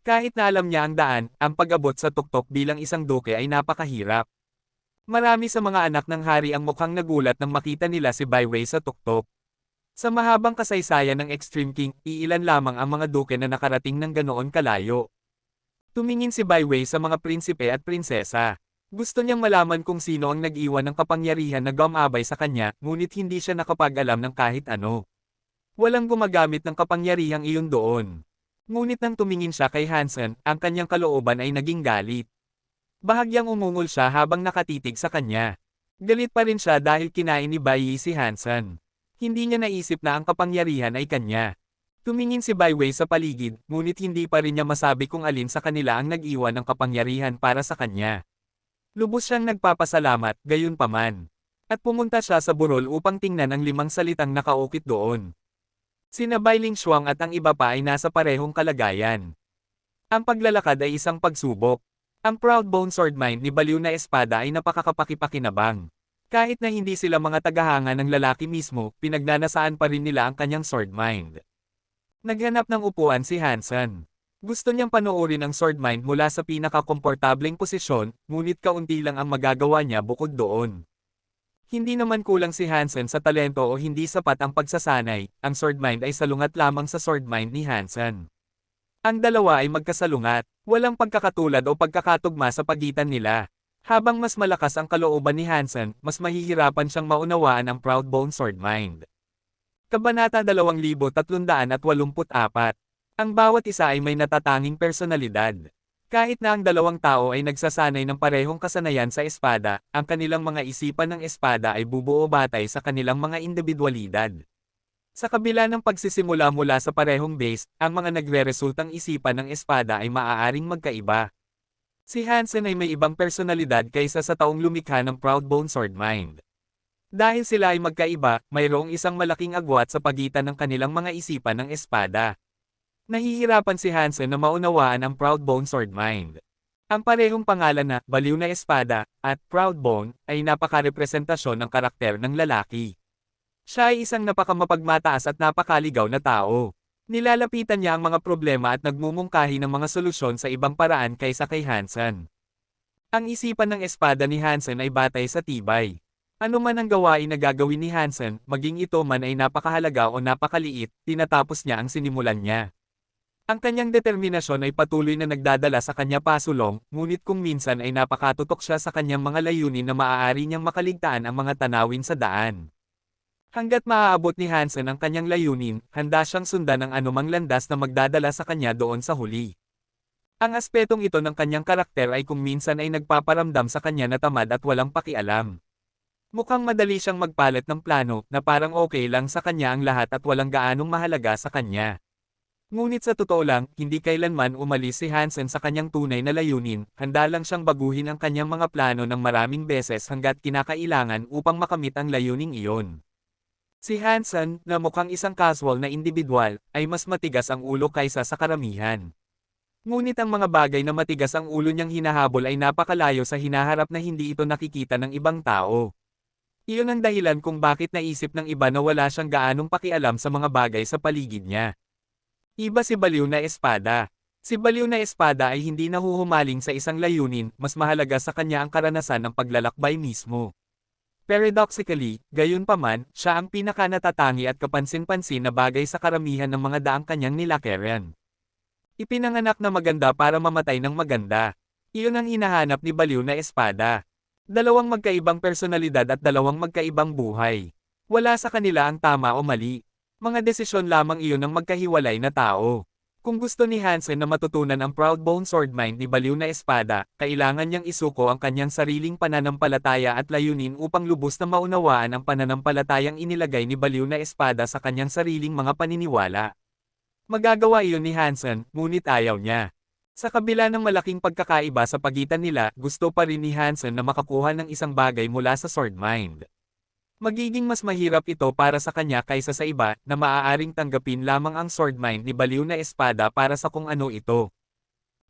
Kahit na alam niya ang daan, ang pag-abot sa tuktok bilang isang duke ay napakahirap. Marami sa mga anak ng hari ang mukhang nagulat nang makita nila si Bai Wei sa tuktok. Sa mahabang kasaysayan ng Extreme King, iilan lamang ang mga duke na nakarating ng ganoon kalayo. Tumingin si Bai Wei sa mga prinsipe at prinsesa. Gusto niyang malaman kung sino ang nag-iwan ng kapangyarihan na gumabay sa kanya, ngunit hindi siya nakapag-alam ng kahit ano. Walang gumagamit ng kapangyarihang iyon doon. Ngunit nang tumingin siya kay Hansen, ang kanyang kalooban ay naging galit. Bahagyang umungol siya habang nakatitig sa kanya. Galit pa rin siya dahil kinain ni Bai Yi si Hansen. Hindi niya naisip na ang kapangyarihan ay kanya. Tumingin si Bai Wei sa paligid, ngunit hindi pa rin niya masabi kung alin sa kanila ang nag-iwan ng kapangyarihan para sa kanya. Lubos siyang nagpapasalamat, gayunpaman. At pumunta siya sa burol upang tingnan ang 5 salitang nakaukit doon. Sina Bai Lingshuang at ang iba pa ay nasa parehong kalagayan. Ang paglalakad ay isang pagsubok. Ang proud bone sword mind ni baliw na espada ay napakakapakipakinabang. Kahit na hindi sila mga tagahanga ng lalaki mismo, pinagnanasaan pa rin nila ang kanyang sword mind. Naghanap ng upuan si Hansen. Gusto niyang panoorin ang sword mind mula sa pinaka-komportableng posisyon, ngunit kaunti lang ang magagawa niya bukod doon. Hindi naman kulang si Hansen sa talento o hindi sapat ang pagsasanay, ang sword mind ay salungat lamang sa sword mind ni Hansen. Ang dalawa ay magkasalungat, walang pagkakatulad o pagkakatugma sa pagitan nila. Habang mas malakas ang kalooban ni Hansen, mas mahihirapan siyang maunawaan ang proud bone sword mind. Kabanata 2384. Ang bawat isa ay may natatanging personalidad. Kahit na ang dalawang tao ay nagsasanay ng parehong kasanayan sa espada, ang kanilang mga isipan ng espada ay bubuo batay sa kanilang mga individualidad. Sa kabila ng pagsisimula mula sa parehong base, ang mga nagre-resultang isipan ng espada ay maaaring magkaiba. Si Hansen ay may ibang personalidad kaysa sa taong lumikha ng proud bone sword mind. Dahil sila ay magkaiba, mayroong isang malaking agwat sa pagitan ng kanilang mga isipan ng espada. Nahihirapan si Hansen na maunawaan ang proud bone sword mind. Ang parehong pangalan na baliw na espada at proud bone ay napaka-representasyon ng karakter ng lalaki. Siya ay isang napakamapagmataas at napakaligaw na tao. Nilalapitan niya ang mga problema at nagmumungkahi ng mga solusyon sa ibang paraan kaysa kay Hansen. Ang isipan ng espada ni Hansen ay batay sa tibay. Ano man ang gawain na gagawin ni Hansen, maging ito man ay napakahalaga o napakaliit, tinatapos niya ang sinimulan niya. Ang kanyang determinasyon ay patuloy na nagdadala sa kanya pasulong, ngunit kung minsan ay napakatutok siya sa kanyang mga layunin na maaari niyang makaligtaan ang mga tanawin sa daan. Hanggat maaabot ni Hansen ang kanyang layunin, handa siyang sundan ang anumang landas na magdadala sa kanya doon sa huli. Ang aspetong ito ng kanyang karakter ay kung minsan ay nagpaparamdam sa kanya na tamad at walang pakialam. Mukhang madali siyang magpalit ng plano na parang okay lang sa kanya ang lahat at walang gaanong mahalaga sa kanya. Ngunit sa totoo lang, hindi kailanman umalis si Hansen sa kanyang tunay na layunin, handa lang siyang baguhin ang kanyang mga plano ng maraming beses hanggat kinakailangan upang makamit ang layuning iyon. Si Hansen, na mukhang isang casual na individual, ay mas matigas ang ulo kaysa sa karamihan. Ngunit ang mga bagay na matigas ang ulo niyang hinahabol ay napakalayo sa hinaharap na hindi ito nakikita ng ibang tao. Iyon ang dahilan kung bakit naisip ng iba na wala siyang gaanong pakialam sa mga bagay sa paligid niya. Iba si baliw na espada. Si baliw na espada ay hindi nahuhumaling sa isang layunin, mas mahalaga sa kanya ang karanasan ng paglalakbay mismo. Paradoxically, gayunpaman, siya ang pinaka-natatangi at kapansin-pansin na bagay sa karamihan ng mga daang kanyang nilakaran. Ipinanganak na maganda para mamatay ng maganda. Iyon ang hinahanap ni baliw na espada. Dalawang magkaibang personalidad at dalawang magkaibang buhay. Wala sa kanila ang tama o mali. Mga desisyon lamang iyon ng magkahiwalay na tao. Kung gusto ni Hansen na matutunan ang proud bone sword mind ni baliw na espada, kailangan niyang isuko ang kanyang sariling pananampalataya at layunin upang lubos na maunawaan ang pananampalatayang inilagay ni baliw na espada sa kanyang sariling mga paniniwala. Magagawa iyon ni Hansen, ngunit ayaw niya. Sa kabila ng malaking pagkakaiba sa pagitan nila, gusto pa rin ni Hansen na makakuha ng isang bagay mula sa sword mind. Magiging mas mahirap ito para sa kanya kaysa sa iba, na maaaring tanggapin lamang ang sword mind ni baliw na espada para sa kung ano ito.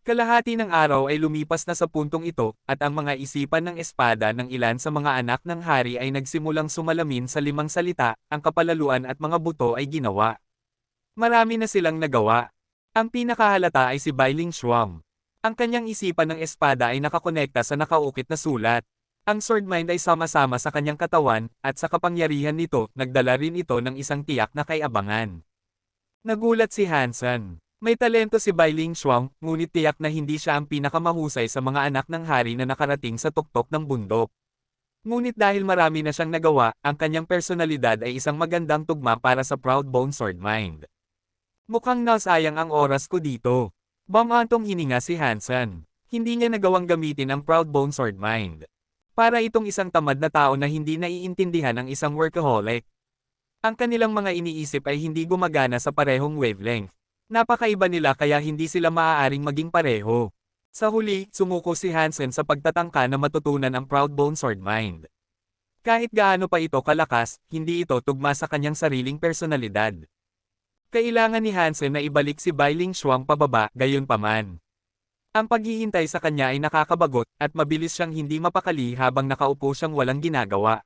Kalahati ng araw ay lumipas na sa puntong ito, at ang mga isipan ng espada ng ilan sa mga anak ng hari ay nagsimulang sumalamin sa limang salita, ang kapalaluan at mga buto ay ginawa. Marami na silang nagawa. Ang pinakahalata ay si Bailing Shuang. Ang kanyang isipan ng espada ay nakakonekta sa nakaukit na sulat. Ang sword mind ay sama-sama sa kanyang katawan, at sa kapangyarihan nito, nagdala rin ito ng isang tiyak na kayabangan. Nagulat si Hansen. May talento si Bailing Shuang, ngunit tiyak na hindi siya ang pinakamahusay sa mga anak ng hari na nakarating sa tuktok ng bundok. Ngunit dahil marami na siyang nagawa, ang kanyang personalidad ay isang magandang tugma para sa Proud Bone Sword Mind. Mukhang nasayang ang oras ko dito. Bumantong hininga si Hansen. Hindi niya nagawang gamitin ang Proud Bone Sword Mind. Para itong isang tamad na tao na hindi naiintindihan ang isang workaholic. Ang kanilang mga iniisip ay hindi gumagana sa parehong wavelength. Napakaiba nila kaya hindi sila maaaring maging pareho. Sa huli, sumuko si Hansen sa pagtatangka na matutunan ang Proud Bone Sword Mind. Kahit gaano pa ito kalakas, hindi ito tugma sa kanyang sariling personalidad. Kailangan ni Hansen na ibalik si Bailing Shuang pababa, gayunpaman. Ang paghihintay sa kanya ay nakakabagot, at mabilis siyang hindi mapakali habang nakaupo siyang walang ginagawa.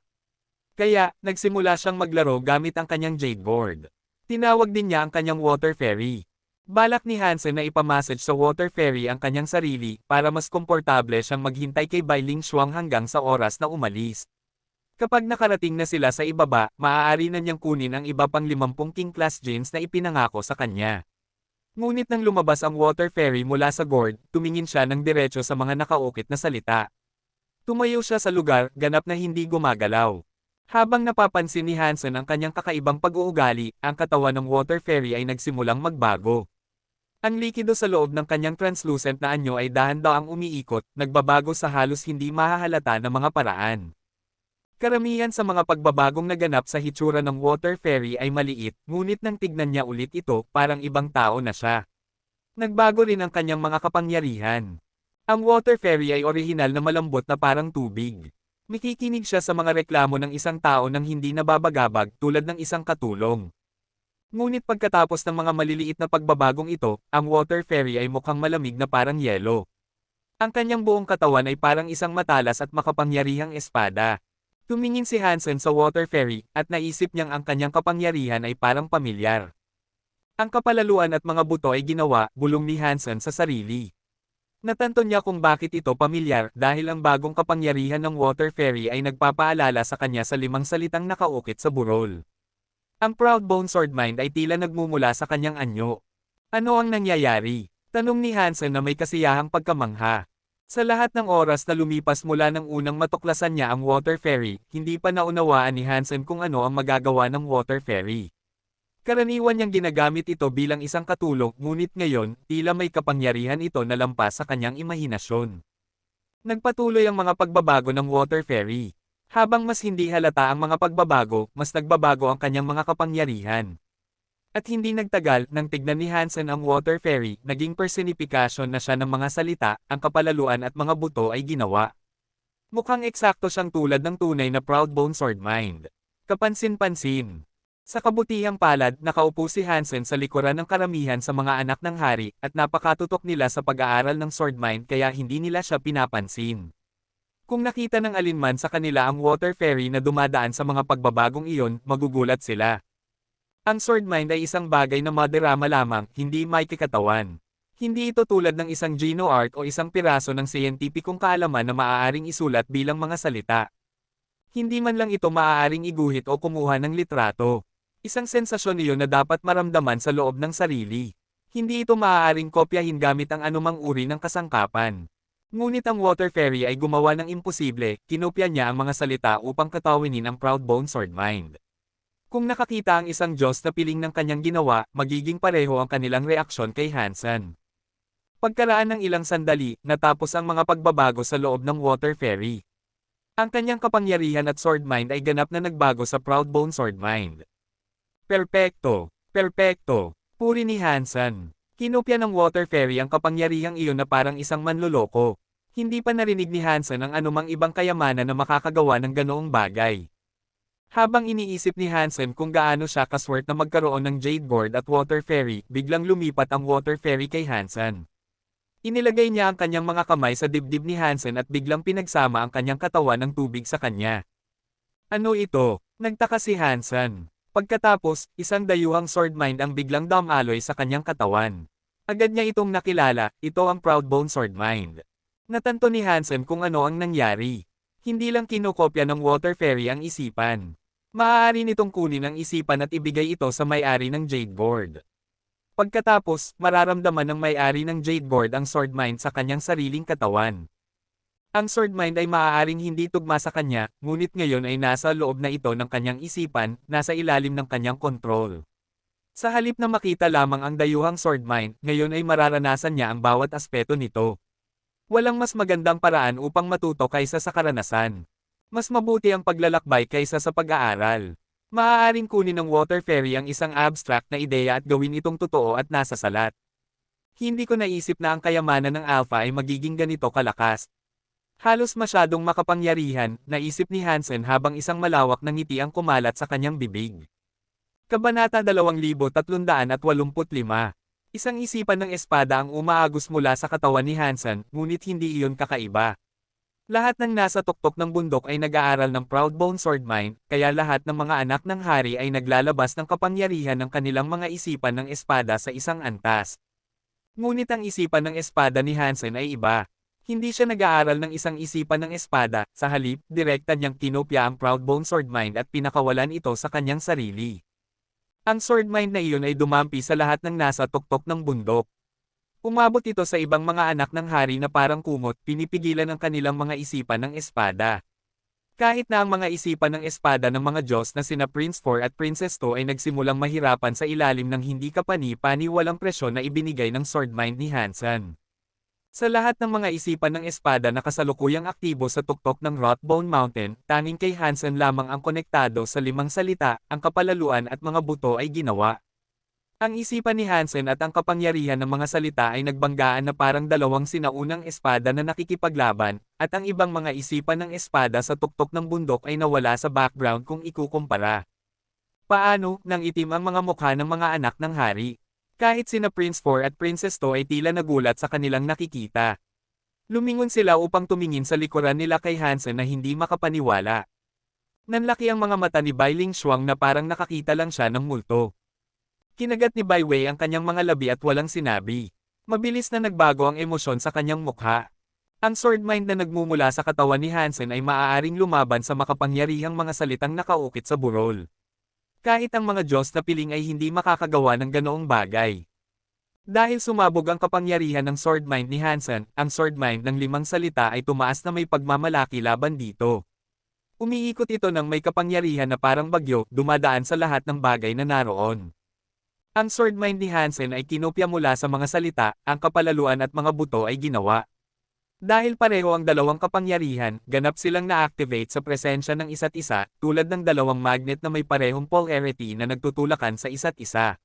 Kaya, nagsimula siyang maglaro gamit ang kanyang jade board. Tinawag din niya ang kanyang water fairy. Balak ni Hansen na ipamassage sa water fairy ang kanyang sarili para mas komportable siyang maghintay kay Bailing Shuang hanggang sa oras na umalis. Kapag nakarating na sila sa ibaba, maaari na niyang kunin ang iba pang 50 king class gems na ipinangako sa kanya. Ngunit nang lumabas ang water fairy mula sa gourd, tumingin siya ng diretso sa mga nakaukit na salita. Tumayo siya sa lugar, ganap na hindi gumagalaw. Habang napapansin ni Hansen ang kanyang kakaibang pag-uugali, ang katawan ng water fairy ay nagsimulang magbago. Ang likido sa loob ng kanyang translucent na anyo ay dahan-daang umiikot, nagbabago sa halos hindi mahahalata na mga paraan. Karamihan sa mga pagbabagong naganap sa hitsura ng water fairy ay maliit, ngunit nang tignan niya ulit ito, parang ibang tao na siya. Nagbago rin ang kanyang mga kapangyarihan. Ang water fairy ay orihinal na malambot na parang tubig. Makikinig siya sa mga reklamo ng isang tao nang hindi nababagabag tulad ng isang katulong. Ngunit pagkatapos ng mga maliliit na pagbabagong ito, ang water fairy ay mukhang malamig na parang yelo. Ang kanyang buong katawan ay parang isang matalas at makapangyarihang espada. Tumingin si Hansen sa water fairy, at naisip niyang ang kanyang kapangyarihan ay parang pamilyar. Ang kapalaluan at mga buto ay ginawa, bulong ni Hansen sa sarili. Natanto niya kung bakit ito pamilyar dahil ang bagong kapangyarihan ng water fairy ay nagpapaalala sa kanya sa limang salitang nakaukit sa burol. Ang Proud Bone Sword Mind ay tila nagmumula sa kanyang anyo. Ano ang nangyayari? Tanong ni Hansen na may kasiyahang pagkamangha. Sa lahat ng oras na lumipas mula nang unang matuklasan niya ang water fairy, hindi pa naunawaan ni Hansen kung ano ang magagawa ng water fairy. Karaniwan niyang ginagamit ito bilang isang katulong, ngunit ngayon, tila may kapangyarihan ito na lampas sa kanyang imahinasyon. Nagpatuloy ang mga pagbabago ng water fairy. Habang mas hindi halata ang mga pagbabago, mas nagbabago ang kanyang mga kapangyarihan. At hindi nagtagal, nang tignan ni Hansen ang water fairy, naging personifikasyon na siya ng mga salita, ang kapalaluan at mga buto ay ginawa. Mukhang eksakto siyang tulad ng tunay na Proud Bone Sword Mind. Kapansin-pansin. Sa kabutihang palad, nakaupo si Hansen sa likuran ng karamihan sa mga anak ng hari, at napakatutok nila sa pag-aaral ng sword mind kaya hindi nila siya pinapansin. Kung nakita ng alinman sa kanila ang water fairy na dumadaan sa mga pagbabagong iyon, magugulat sila. Ang sword mind ay isang bagay na madarama lamang, hindi may kikatawan. Hindi ito tulad ng isang geno art o isang piraso ng siyentipikong kaalaman na maaaring isulat bilang mga salita. Hindi man lang ito maaaring iguhit o kumuha ng litrato. Isang sensasyon iyon na dapat maramdaman sa loob ng sarili. Hindi ito maaaring kopyahin gamit ang anumang uri ng kasangkapan. Ngunit ang water fairy ay gumawa ng imposible, kinopya niya ang mga salita upang katawinin ang Proud Bone Sword Mind. Kung nakakita ang isang Diyos na piling ng kanyang ginawa, magiging pareho ang kanilang reaksyon kay Hansen. Pagkaraan ng ilang sandali, natapos ang mga pagbabago sa loob ng water fairy. Ang kanyang kapangyarihan at sword mind ay ganap na nagbago sa Proud Bone Sword Mind. Perpekto! Perpekto! Puri ni Hansen. Kinopya ng water fairy ang kapangyarihang iyon na parang isang manloloko. Hindi pa narinig ni Hansen ang anumang ibang kayamanan na makakagawa ng ganoong bagay. Habang iniisip ni Hansen kung gaano siya kaswerte na magkaroon ng jade board at water fairy, biglang lumipat ang water fairy kay Hansen. Inilagay niya ang kanyang mga kamay sa dibdib ni Hansen at biglang pinagsama ang kanyang katawan ng tubig sa kanya. Ano ito? Nagtaka si Hansen. Pagkatapos, isang dayuhang swordmind ang biglang dumaloy sa kanyang katawan. Agad niya itong nakilala, ito ang Proudbone Swordmind. Natanto ni Hansen kung ano ang nangyari. Hindi lang kinokopya ng Water Fairy ang isipan. Maaari nitong kunin ang isipan at ibigay ito sa may-ari ng Jade Board. Pagkatapos, mararamdaman ng may-ari ng Jade Board ang Swordmind sa kanyang sariling katawan. Ang Swordmind ay maaaring hindi tugma sa kanya, ngunit ngayon ay nasa loob na ito ng kanyang isipan, nasa ilalim ng kanyang kontrol. Sa halip na makita lamang ang dayuhang Swordmind, ngayon ay mararanasan niya ang bawat aspeto nito. Walang mas magandang paraan upang matuto kaysa sa karanasan. Mas mabuti ang paglalakbay kaysa sa pag-aaral. Maaaring kunin ng Water Fairy ang isang abstract na ideya at gawin itong totoo at nasa salat. Hindi ko naisip na ang kayamanan ng Alpha ay magiging ganito kalakas. Halos masyadong makapangyarihan, naisip ni Hansen habang isang malawak na ngiti ang kumalat sa kanyang bibig. Kabanata 2385. Isang isipan ng espada ang umaagos mula sa katawan ni Hansen, ngunit hindi iyon kakaiba. Lahat ng nasa tuktok ng bundok ay nag-aaral ng Proudbone Swordmind, kaya lahat ng mga anak ng hari ay naglalabas ng kapangyarihan ng kanilang mga isipan ng espada sa isang antas. Ngunit ang isipan ng espada ni Hansen ay iba. Hindi siya nag-aaral ng isang isipan ng espada, sa halip, direkta niyang kinopya ang Proudbone Swordmind at pinakawalan ito sa kanyang sarili. Ang Swordmind na iyon ay dumampi sa lahat ng nasa tuktok ng bundok. Umabot ito sa ibang mga anak ng hari na parang kumot, pinipigilan ang kanilang mga isipan ng espada. Kahit na ang mga isipan ng espada ng mga Diyos na sina Prince 4 at Princess 2 ay nagsimulang mahirapan sa ilalim ng hindi kapani-paniwalang presyon na ibinigay ng Swordmind ni Hansen. Sa lahat ng mga isipan ng espada na kasalukuyang aktibo sa tuktok ng Rothbone Mountain, tanging kay Hansen lamang ang konektado sa 5 salita, ang kapalaluan at mga buto ay ginawa. Ang isipan ni Hansen at ang kapangyarihan ng mga salita ay nagbanggaan na parang dalawang sinaunang espada na nakikipaglaban, at ang ibang mga isipan ng espada sa tuktok ng bundok ay nawala sa background kung ikukumpara. Paano, nang itim ang mga mukha ng mga anak ng hari? Kahit sina Prince 4 at Princess 2 ay tila nagulat sa kanilang nakikita. Lumingon sila upang tumingin sa likuran nila kay Hansen na hindi makapaniwala. Nanlaki ang mga mata ni Bai Ling Shuang na parang nakakita lang siya ng multo. Kinagat ni Bai Wei ang kanyang mga labi at walang sinabi. Mabilis na nagbago ang emosyon sa kanyang mukha. Ang Swordmind na nagmumula sa katawan ni Hansen ay maaaring lumaban sa makapangyarihang mga salitang nakaukit sa burol. Kahit ang mga Diyos na piling ay hindi makakagawa ng ganoong bagay. Dahil sumabog ang kapangyarihan ng Swordmind ni Hansen, ang Swordmind ng 5 salita ay tumaas na may pagmamalaki laban dito. Umiikot ito ng may kapangyarihan na parang bagyo, dumadaan sa lahat ng bagay na naroon. Ang Swordmind ni Hansen ay kinopya mula sa mga salita, ang kapalaluan at mga buto ay ginawa. Dahil pareho ang dalawang kapangyarihan, ganap silang na-activate sa presensya ng isa't isa, tulad ng dalawang magnet na may parehong polarity na nagtutulakan sa isa't isa.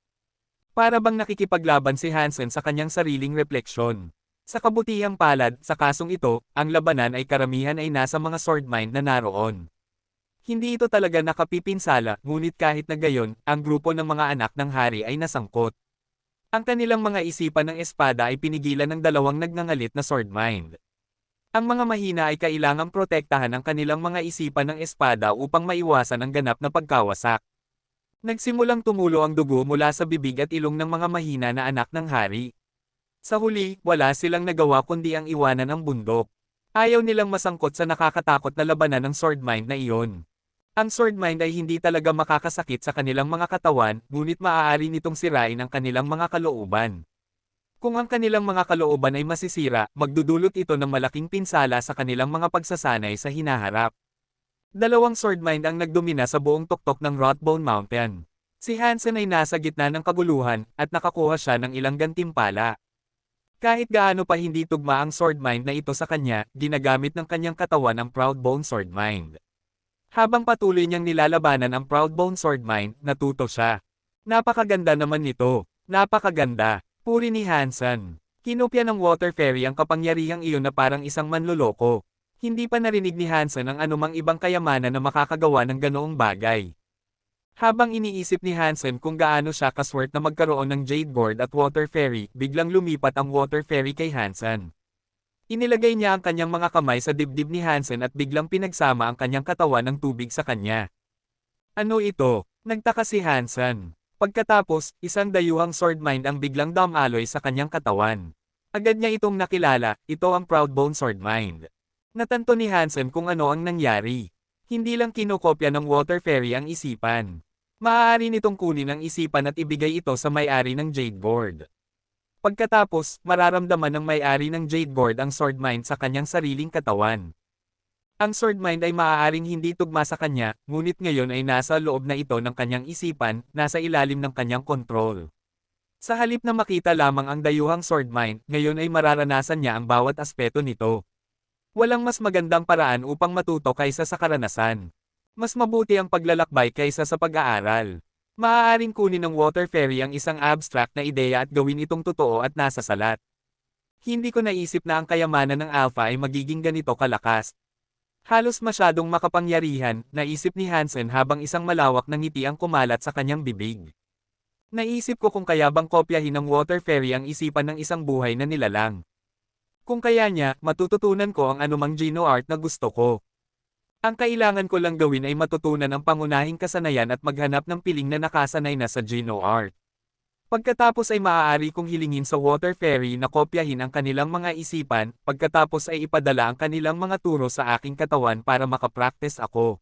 Para bang nakikipaglaban si Hansen sa kanyang sariling refleksyon. Sa kabutihang palad, sa kasong ito, ang labanan ay karamihan ay nasa mga Swordmind na naroon. Hindi ito talaga nakapipinsala, ngunit kahit na gayon, ang grupo ng mga anak ng hari ay nasangkot. Ang kanilang mga isipan ng espada ay pinigilan ng dalawang nagngangalit na Swordmind. Ang mga mahina ay kailangang protektahan ang kanilang mga isipan ng espada upang maiwasan ang ganap na pagkawasak. Nagsimulang tumulo ang dugo mula sa bibig at ilong ng mga mahina na anak ng hari. Sa huli, wala silang nagawa kundi ang iwanan ang bundok. Ayaw nilang masangkot sa nakakatakot na labanan ng Swordmind na iyon. Ang Swordmind ay hindi talaga makakasakit sa kanilang mga katawan, ngunit maaari nitong sirain ang kanilang mga kalooban. Kung ang kanilang mga kalooban ay masisira, magdudulot ito ng malaking pinsala sa kanilang mga pagsasanay sa hinaharap. Dalawang Swordmind ang nagdomina sa buong tuktok ng Rothbone Mountain. Si Hansen ay nasa gitna ng kaguluhan, at nakakuha siya ng ilang gantimpala. Kahit gaano pa hindi tugma ang Swordmind na ito sa kanya, ginagamit ng kanyang katawan ang Proudbone Swordmind. Habang patuloy niyang nilalabanan ang Proudbone Swordmind, natuto siya. Napakaganda naman nito. Napakaganda. Puri ni Hansen. Kinopya ng Water Fairy ang kapangyarihang iyon na parang isang manloloko. Hindi pa narinig ni Hansen ang anumang ibang kayamanan na makakagawa ng ganoong bagay. Habang iniisip ni Hansen kung gaano siya kaswerte na magkaroon ng Jade Board at Water Fairy, biglang lumipat ang Water Fairy kay Hansen. Inilagay niya ang kanyang mga kamay sa dibdib ni Hansen at biglang pinagsama ang kanyang katawan ng tubig sa kanya. Ano ito? Nagtaka si Hansen. Pagkatapos, isang dayuhang sword mind ang biglang dumaloy sa kanyang katawan. Agad niya itong nakilala, ito ang Proudbone Sword Mind. Natanto ni Hansen kung ano ang nangyari. Hindi lang kinokopya ng Water Fairy ang isipan. Maaari nitong kunin ang isipan at ibigay ito sa may-ari ng Jade Board. Pagkatapos, mararamdaman ng may-ari ng Jade Board ang Sword Mind sa kanyang sariling katawan. Ang Sword Mind ay maaaring hindi tugma sa kanya, ngunit ngayon ay nasa loob na ito ng kanyang isipan, nasa ilalim ng kanyang kontrol. Sa halip na makita lamang ang dayuhang Sword Mind, ngayon ay mararanasan niya ang bawat aspeto nito. Walang mas magandang paraan upang matuto kaysa sa karanasan. Mas mabuti ang paglalakbay kaysa sa pag-aaral. Maaaring kunin ng Water Fairy ang isang abstract na ideya at gawin itong totoo at nasa salat. Hindi ko naisip na ang kayamanan ng Alpha ay magiging ganito kalakas. Halos masyadong makapangyarihan, naisip ni Hansen habang isang malawak na ngiti ang kumalat sa kanyang bibig. Naisip ko kung kaya bang kopyahin ng Water Fairy ang isipan ng isang buhay na nilalang. Kung kaya niya, matututunan ko ang anumang Geno Art na gusto ko. Ang kailangan ko lang gawin ay matutunan ang pangunahing kasanayan at maghanap ng piling na nakasanay na sa Geno Art. Pagkatapos ay maaari kong hilingin sa Water Fairy na kopyahin ang kanilang mga isipan, pagkatapos ay ipadala ang kanilang mga turo sa aking katawan para makapractice ako.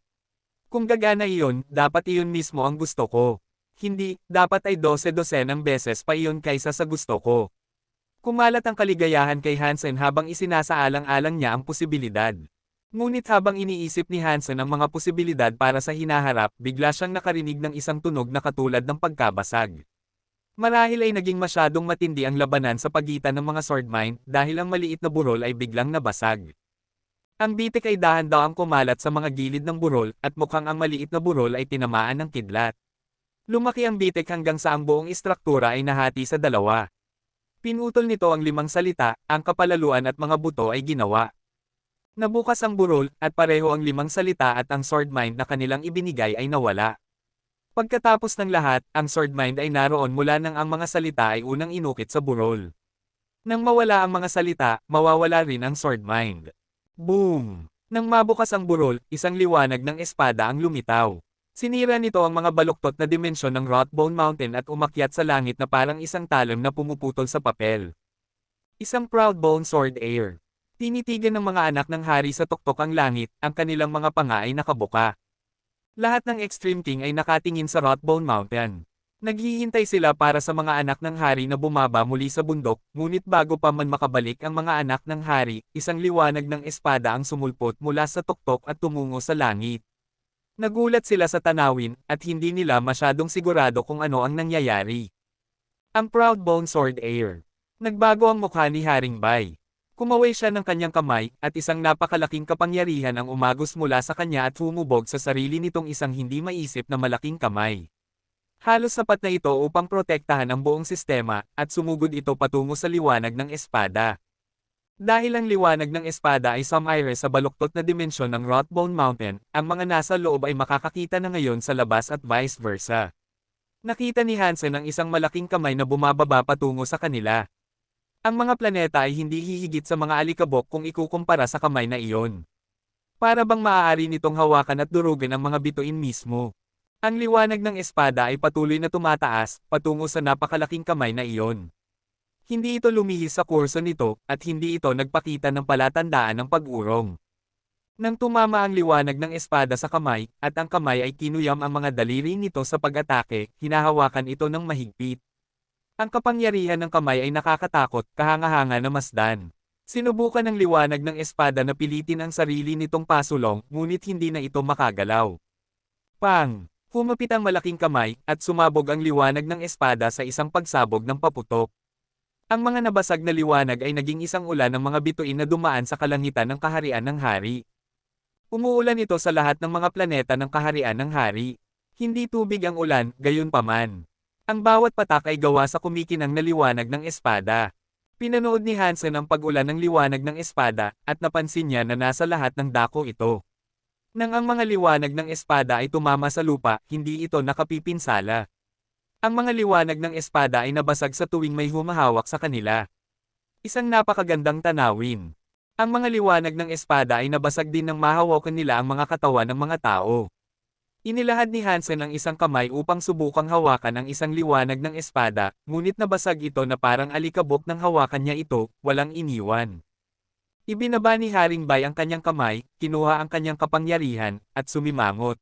Kung gagana iyon, dapat iyon mismo ang gusto ko. Hindi, dapat ay 12-dosenang beses pa iyon kaysa sa gusto ko. Kumalat ang kaligayahan kay Hansen habang isinasaalang-alang niya ang posibilidad. Ngunit habang iniisip ni Hansen ang mga posibilidad para sa hinaharap, bigla siyang nakarinig ng isang tunog na katulad ng pagkabasag. Marahil ay naging masyadong matindi ang labanan sa pagitan ng mga sword mind dahil ang maliit na burol ay biglang nabasag. Ang bitik ay dahan-dahang kumalat sa mga gilid ng burol at mukhang ang maliit na burol ay tinamaan ng kidlat. Lumaki ang bitik hanggang sa ang buong istruktura ay nahati sa dalawa. Pinutol nito ang 5 salita, ang kapalaluan at mga buto ay ginawa. Nabukas ang burol, at pareho ang 5 salita at ang sword mind na kanilang ibinigay ay nawala. Pagkatapos ng lahat, ang sword mind ay naroon mula nang ang mga salita ay unang inukit sa burol. Nang mawala ang mga salita, mawawala rin ang sword mind. Boom! Nang mabukas ang burol, isang liwanag ng espada ang lumitaw. Sinira nito ang mga baluktot na dimensyon ng Rothbone Mountain at umakyat sa langit na parang isang talon na pumuputol sa papel. Isang Proudbone Sword Heir. Tinitigan ng mga anak ng hari sa tuktok ang langit, ang kanilang mga panga ay nakabuka. Lahat ng Extreme King ay nakatingin sa Rothbone Mountain. Naghihintay sila para sa mga anak ng hari na bumaba muli sa bundok, ngunit bago pa man makabalik ang mga anak ng hari, isang liwanag ng espada ang sumulpot mula sa tuktok at tumungo sa langit. Nagulat sila sa tanawin, at hindi nila masyadong sigurado kung ano ang nangyayari. Ang Proudbone Sword Heir. Nagbago ang mukha ni Haring Bai. Kumaway siya ng kanyang kamay, at isang napakalaking kapangyarihan ang umagos mula sa kanya at humubog sa sarili nitong isang hindi maisip na malaking kamay. Halos sapat na ito upang protektahan ang buong sistema, at sumugod ito patungo sa liwanag ng espada. Dahil ang liwanag ng espada ay sumire sa baluktot na dimensyon ng Rothbone Mountain, ang mga nasa loob ay makakakita na ngayon sa labas at vice versa. Nakita ni Hansen ang isang malaking kamay na bumababa patungo sa kanila. Ang mga planeta ay hindi hihigit sa mga alikabok kung ikukumpara sa kamay na iyon. Para bang maaari nitong hawakan at durugin ang mga bituin mismo. Ang liwanag ng espada ay patuloy na tumataas, patungo sa napakalaking kamay na iyon. Hindi ito lumihis sa kurso nito, at hindi ito nagpakita ng palatandaan ng pag-urong. Nang tumama ang liwanag ng espada sa kamay, at ang kamay ay kinuyam ang mga daliri nito sa pag-atake, hinahawakan ito ng mahigpit. Ang kapangyarihan ng kamay ay nakakatakot, kahanga-hanga na masdan. Sinubukan ng liwanag ng espada na pilitin ang sarili nitong pasulong, ngunit hindi na ito makagalaw. Pang! Humapit ang malaking kamay, at sumabog ang liwanag ng espada sa isang pagsabog ng paputok. Ang mga nabasag na liwanag ay naging isang ulan ng mga bituin na dumaan sa kalangitan ng kaharian ng hari. Umuulan ito sa lahat ng mga planeta ng kaharian ng hari. Hindi tubig ang ulan, gayunpaman. Ang bawat patak ay gawa sa kumikinang na liwanag ng espada. Pinanood ni Hansen ang pag-ulan ng liwanag ng espada, at napansin niya na nasa lahat ng dako ito. Nang ang mga liwanag ng espada ay tumama sa lupa, hindi ito nakapipinsala. Ang mga liwanag ng espada ay nabasag sa tuwing may humahawak sa kanila. Isang napakagandang tanawin. Ang mga liwanag ng espada ay nabasag din nang mahawakan nila ang mga katawan ng mga tao. Inilahad ni Hansen ang isang kamay upang subukang hawakan ang isang liwanag ng espada, ngunit nabasag ito na parang alikabok nang hawakan niya ito, walang iniwan. Ibinaba ni Haring Bai ang kanyang kamay, kinuha ang kanyang kapangyarihan, at sumimangot.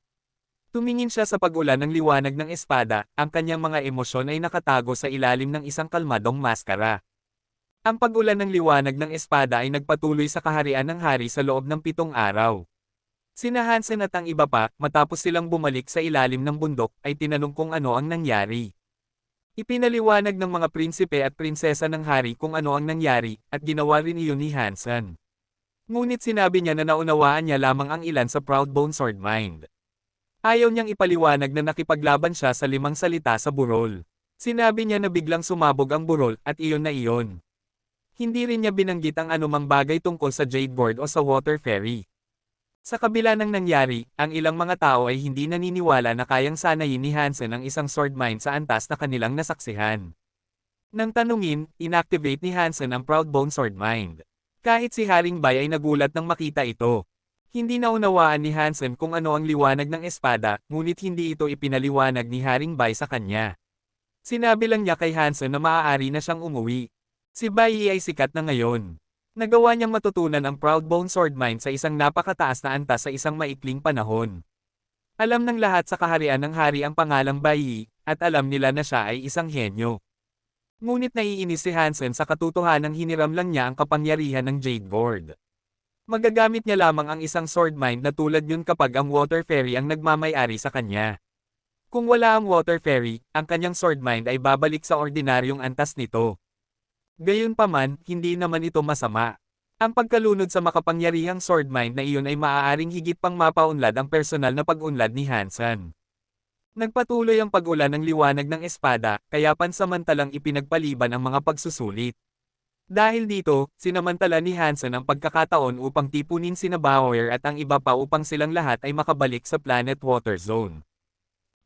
Tumingin siya sa pag-ulan ng liwanag ng espada, ang kanyang mga emosyon ay nakatago sa ilalim ng isang kalmadong maskara. Ang pag-ulan ng liwanag ng espada ay nagpatuloy sa kaharian ng hari sa loob ng 7 araw. Sina Hansen at ang iba pa, matapos silang bumalik sa ilalim ng bundok, ay tinanong kung ano ang nangyari. Ipinaliwanag ng mga prinsipe at prinsesa ng hari kung ano ang nangyari, at ginawa rin iyon ni Hansen. Ngunit sinabi niya na naunawaan niya lamang ang ilan sa Proudbone Swordmind. Ayaw niyang ipaliwanag na nakipaglaban siya sa 5 salita sa burol. Sinabi niya na biglang sumabog ang burol, at iyon na iyon. Hindi rin niya binanggit ang anumang bagay tungkol sa Jade Board o sa Water Fairy. Sa kabila ng nangyari, ang ilang mga tao ay hindi naniniwala na kayang sanayin ni Hansen ang isang swordmind sa antas na kanilang nasaksihan. Nang tanungin, inactivate ni Hansen ang Proudbone Swordmind. Kahit si Haring Bai ay nagulat nang makita ito. Hindi naunawaan ni Hansen kung ano ang liwanag ng espada, ngunit hindi ito ipinaliwanag ni Haring Bai sa kanya. Sinabi lang niya kay Hansen na maaari na siyang umuwi. Si Bai ay sikat na ngayon. Nagawa niyang matutunan ang Proudbone Swordmind sa isang napakataas na antas sa isang maikling panahon. Alam ng lahat sa kaharian ng hari ang pangalang Bai, at alam nila na siya ay isang henyo. Ngunit naiinis si Hansen sa katotohanang hiniram lang niya ang kapangyarihan ng Jade Board. Magagamit niya lamang ang isang swordmind na tulad yun kapag ang Water Fairy ang nagmamay-ari sa kanya. Kung wala ang Water Fairy, ang kanyang swordmind ay babalik sa ordinaryong antas nito. Gayunpaman, hindi naman ito masama. Ang pagkalunod sa makapangyarihang swordmind na iyon ay maaaring higit pang mapaunlad ang personal na pag-unlad ni Hansen. Nagpatuloy ang pag-ulan ng liwanag ng espada, kaya pansamantalang ipinagpaliban ang mga pagsusulit. Dahil dito, sinamantala ni Hansen ang pagkakataon upang tipunin sina Bauer at ang iba pa upang silang lahat ay makabalik sa Planet Water Zone.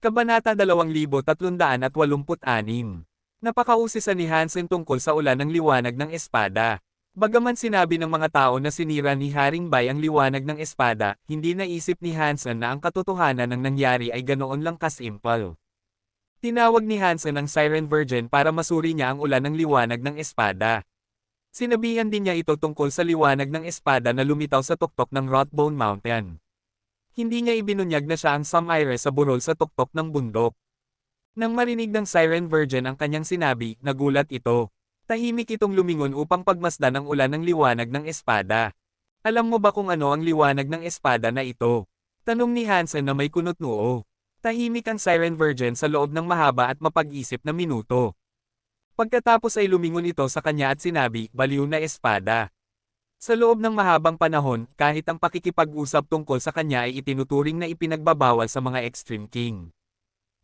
Kabanata 2386. Napakausisa ni Hansen tungkol sa ulan ng liwanag ng espada. Bagaman sinabi ng mga tao na sinira ni Haring Bai ang liwanag ng espada, hindi naisip ni Hansen na ang katotohanan ng nangyari ay ganoon lang kasimple. Tinawag ni Hansen ang Siren Virgin para masuri niya ang ulan ng liwanag ng espada. Sinabihan din niya ito tungkol sa liwanag ng espada na lumitaw sa tuktok ng Rothbone Mountain. Hindi niya ibinunyag na siya ang Sumire sa burol sa tuktok ng bundok. Nang marinig ng Siren Virgin ang kanyang sinabi, nagulat ito. Tahimik itong lumingon upang pagmasdan ang ulan ng liwanag ng espada. Alam mo ba kung ano ang liwanag ng espada na ito? Tanong ni Hansen na may kunot noo. Tahimik ang Siren Virgin sa loob ng mahaba at mapag-isip na minuto. Pagkatapos ay lumingon ito sa kanya at sinabi, baliw na espada. Sa loob ng mahabang panahon, kahit ang pakikipag-usap tungkol sa kanya ay itinuturing na ipinagbabawal sa mga Extreme King.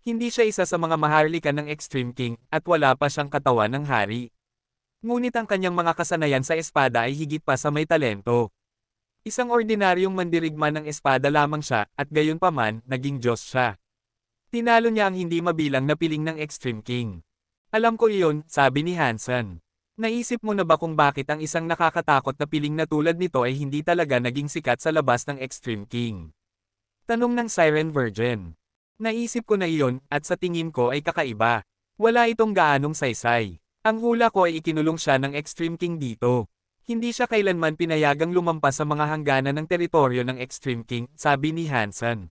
Hindi siya isa sa mga maharlika ng Extreme King, at wala pa siyang katawan ng hari. Ngunit ang kanyang mga kasanayan sa espada ay higit pa sa may talento. Isang ordinaryong mandirigma ng espada lamang siya, at gayunpaman, naging Diyos siya. Tinalo niya ang hindi mabilang na piling ng Extreme King. Alam ko iyon, sabi ni Hansen. Naisip mo na ba kung bakit ang isang nakakatakot na piling na tulad nito ay hindi talaga naging sikat sa labas ng Extreme King? Tanong ng Siren Virgin. Naisip ko na iyon, at sa tingin ko ay kakaiba. Wala itong gaanong saysay. Ang hula ko ay ikinulong siya ng Extreme King dito. Hindi siya kailanman pinayagang lumampas sa mga hangganan ng teritoryo ng Extreme King, sabi ni Hansen.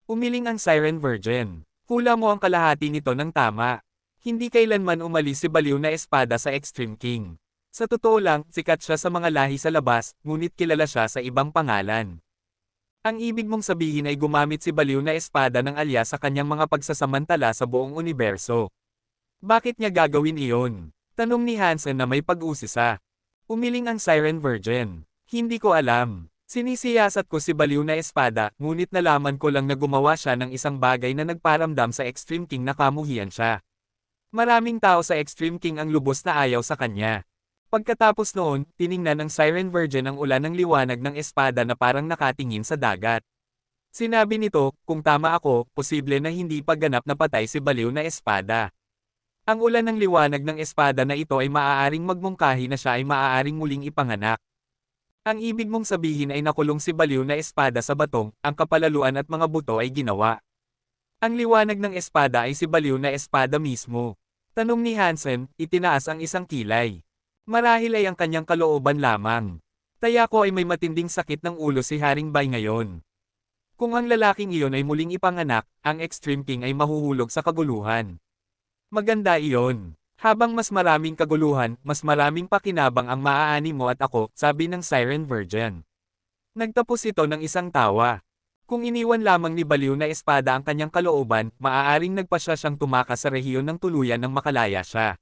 Umiling ang Siren Virgin. Hula mo ang kalahati nito ng tama. Hindi kailanman umalis si baliw na espada sa Extreme King. Sa totoo lang, sikat siya sa mga lahi sa labas, ngunit kilala siya sa ibang pangalan. Ang ibig mong sabihin ay gumamit si baliw na espada ng alias sa kanyang mga pagsasamantala sa buong universo. Bakit niya gagawin iyon? Tanong ni Hansen na may pag-usisa. Umiling ang Siren Virgin. Hindi ko alam. Sinisiyasat ko si baliw na espada, ngunit nalaman ko lang na gumawa siya ng isang bagay na nagparamdam sa Extreme King na kamuhian siya. Maraming tao sa Extreme King ang lubos na ayaw sa kanya. Pagkatapos noon, tiningnan ng Siren Virgin ang ulan ng liwanag ng espada na parang nakatingin sa dagat. Sinabi nito, kung tama ako, posible na hindi pa ganap na patay si baliw na espada. Ang ulan ng liwanag ng espada na ito ay maaaring magmungkahi na siya ay maaaring muling ipanganak. Ang ibig mong sabihin ay nakulong si baliw na espada sa batong, ang kapalaluan at mga buto ay ginawa. Ang liwanag ng espada ay si baliw na espada mismo. Tanong ni Hansen, itinaas ang isang kilay. Marahil ay ang kanyang kalooban lamang. Taya ko ay may matinding sakit ng ulo si Haring Bai ngayon. Kung ang lalaking iyon ay muling ipanganak, ang Extreme King ay mahuhulog sa kaguluhan. Maganda iyon. Habang mas maraming kaguluhan, mas maraming pakinabang ang maaani mo at ako, sabi ng Siren Virgin. Nagtapos ito ng isang tawa. Kung iniwan lamang ni baliw na espada ang kanyang kalooban, maaaring nagpasya siyang tumakas sa rehiyon ng tuluyan nang makalaya siya.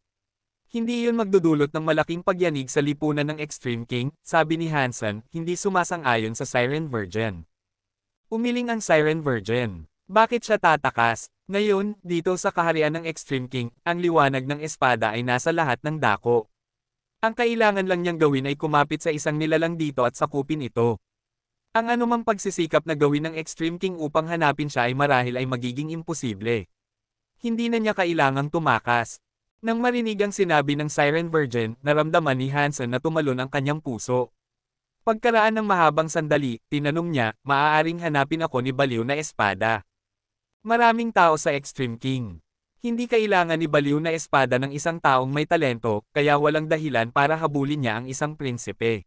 Hindi iyon magdudulot ng malaking pagyanig sa lipunan ng Extreme King, sabi ni Hansen, hindi sumasang-ayon sa Siren Virgin. Umiling ang Siren Virgin. Bakit siya tatakas? Ngayon, dito sa kaharian ng Extreme King, ang liwanag ng espada ay nasa lahat ng dako. Ang kailangan lang niyang gawin ay kumapit sa isang nilalang dito at sakupin ito. Ang anumang pagsisikap na gawin ng Extreme King upang hanapin siya ay marahil ay magiging imposible. Hindi na niya kailangang tumakas. Nang marinig ang sinabi ng Siren Virgin, naramdaman ni Hansen na tumalon ang kanyang puso. Pagkaraan ng mahabang sandali, tinanong niya, maaaring hanapin ako ni baliw na espada. Maraming tao sa Extreme King. Hindi kailangan ni baliw na espada ng isang taong may talento, kaya walang dahilan para habulin niya ang isang prinsipe.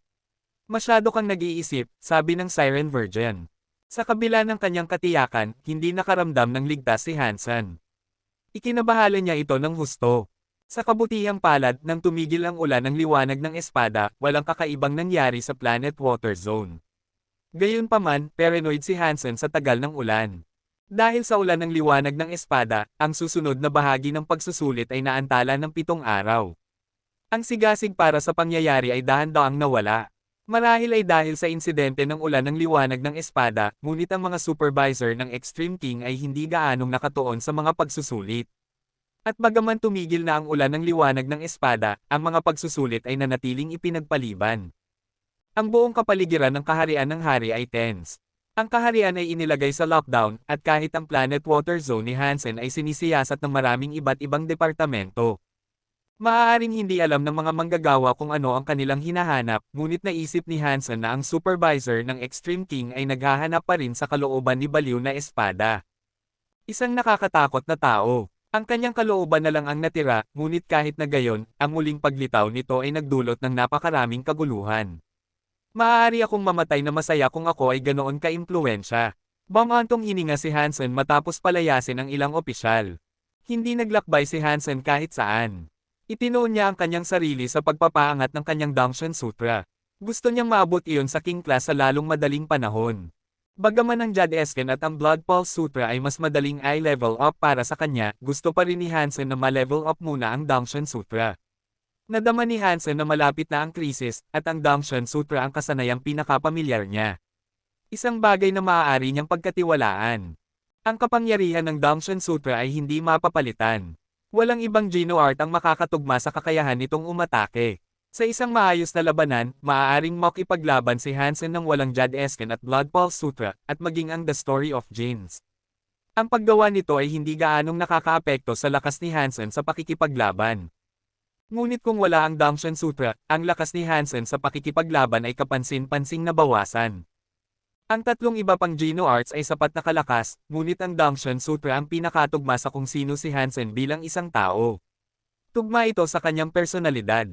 Masyado kang nag-iisip, sabi ng Siren Virgin. Sa kabila ng kanyang katiyakan, hindi nakaramdam ng ligtas si Hansen. Ikinabahala niya ito ng husto. Sa kabutihang palad, nang tumigil ang ulan ng liwanag ng espada, walang kakaibang nangyari sa Planet Water Zone. Gayunpaman, paranoid si Hansen sa tagal ng ulan. Dahil sa ulan ng liwanag ng espada, ang susunod na bahagi ng pagsusulit ay naantala ng 7 araw. Ang sigasig para sa pangyayari ay dahan-daang nawala. Marahil ay dahil sa insidente ng ulan ng liwanag ng espada, ngunit ang mga supervisor ng Extreme King ay hindi gaanong nakatuon sa mga pagsusulit. At bagaman tumigil na ang ulan ng liwanag ng espada, ang mga pagsusulit ay nanatiling ipinagpaliban. Ang buong kapaligiran ng kaharian ng hari ay tense. Ang kaharian ay inilagay sa lockdown, at kahit ang Planet Water Zone ni Hansen ay sinisiyasat ng maraming iba't ibang departamento. Maaaring hindi alam ng mga manggagawa kung ano ang kanilang hinahanap, ngunit naisip ni Hansen na ang supervisor ng Extreme King ay naghahanap pa rin sa kalooban ni baliw na espada. Isang nakakatakot na tao. Ang kanyang kalooban na lang ang natira, ngunit kahit na gayon, ang muling paglitaw nito ay nagdulot ng napakaraming kaguluhan. Maaari akong mamatay na masaya kung ako ay ganoon ka-impluwensya. Bumantong hininga si Hansen matapos palayasin ang ilang opisyal. Hindi naglakbay si Hansen kahit saan. Itinuon niya ang kanyang sarili sa pagpapaangat ng kanyang Dangshan Sutra. Gusto niyang maabot iyon sa King Class sa lalong madaling panahon. Bagaman ang Jade Esken at ang Blood Pulse Sutra ay mas madaling i-level up para sa kanya, gusto pa rin ni Hansen na ma-level up muna ang Dangshan Sutra. Nadama ni Hansen na malapit na ang krisis, at ang Dangshan Sutra ang kasanayang pinakapamilyar niya. Isang bagay na maaari niyang pagkatiwalaan. Ang kapangyarihan ng Dangshan Sutra ay hindi mapapalitan. Walang ibang Geno Art ang makakatugma sa kakayahan nitong umatake. Sa isang maayos na labanan, maaaring makipaglaban si Hansen ng walang Jade Esken at Blood Pulse Sutra, at maging ang The Story of Genes. Ang paggawa nito ay hindi gaanong nakakaapekto sa lakas ni Hansen sa pakikipaglaban. Ngunit kung wala ang Dangshan Sutra, ang lakas ni Hansen sa pakikipaglaban ay kapansin-pansing nabawasan. Ang tatlong iba pang Geno Arts ay sapat na kalakas, ngunit ang Dangshan Sutra ang pinakatugma sa kung sino si Hansen bilang isang tao. Tugma ito sa kanyang personalidad.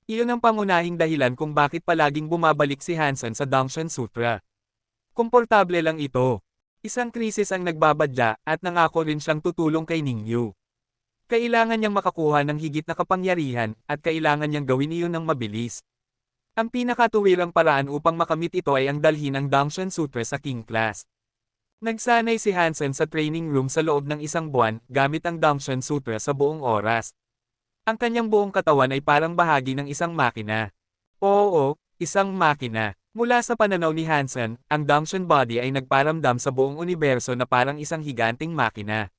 Iyon ang pangunahing dahilan kung bakit palaging bumabalik si Hansen sa Dangshan Sutra. Komportable lang ito. Isang krisis ang nagbabadya, at nangako rin siyang tutulong kay Ningyu. Kailangan niyang makakuha ng higit na kapangyarihan, at kailangan niyang gawin iyon ng mabilis. Ang pinakatuwirang paraan upang makamit ito ay ang dalhin ang Dangshan Sutra sa King Class. Nagsanay si Hansen sa training room sa loob ng isang buwan, gamit ang Dangshan Sutra sa buong oras. Ang kanyang buong katawan ay parang bahagi ng isang makina. Oo, isang makina. Mula sa pananaw ni Hansen, ang Dangshan Body ay nagparamdam sa buong universo na parang isang higanting makina.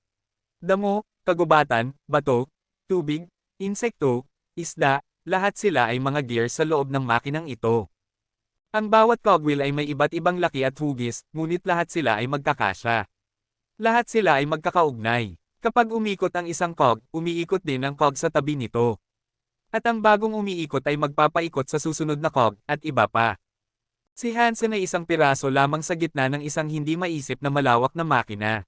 Damo, kagubatan, bato, tubig, insekto, isda, lahat sila ay mga gears sa loob ng makinang ito. Ang bawat cogwheel ay may iba't ibang laki at hugis, ngunit lahat sila ay magkakasya. Lahat sila ay magkakaugnay. Kapag umikot ang isang cog, umiikot din ang cog sa tabi nito. At ang bagong umiikot ay magpapaikot sa susunod na cog, at iba pa. Si Hansen ay isang piraso lamang sa gitna ng isang hindi maisip na malawak na makina.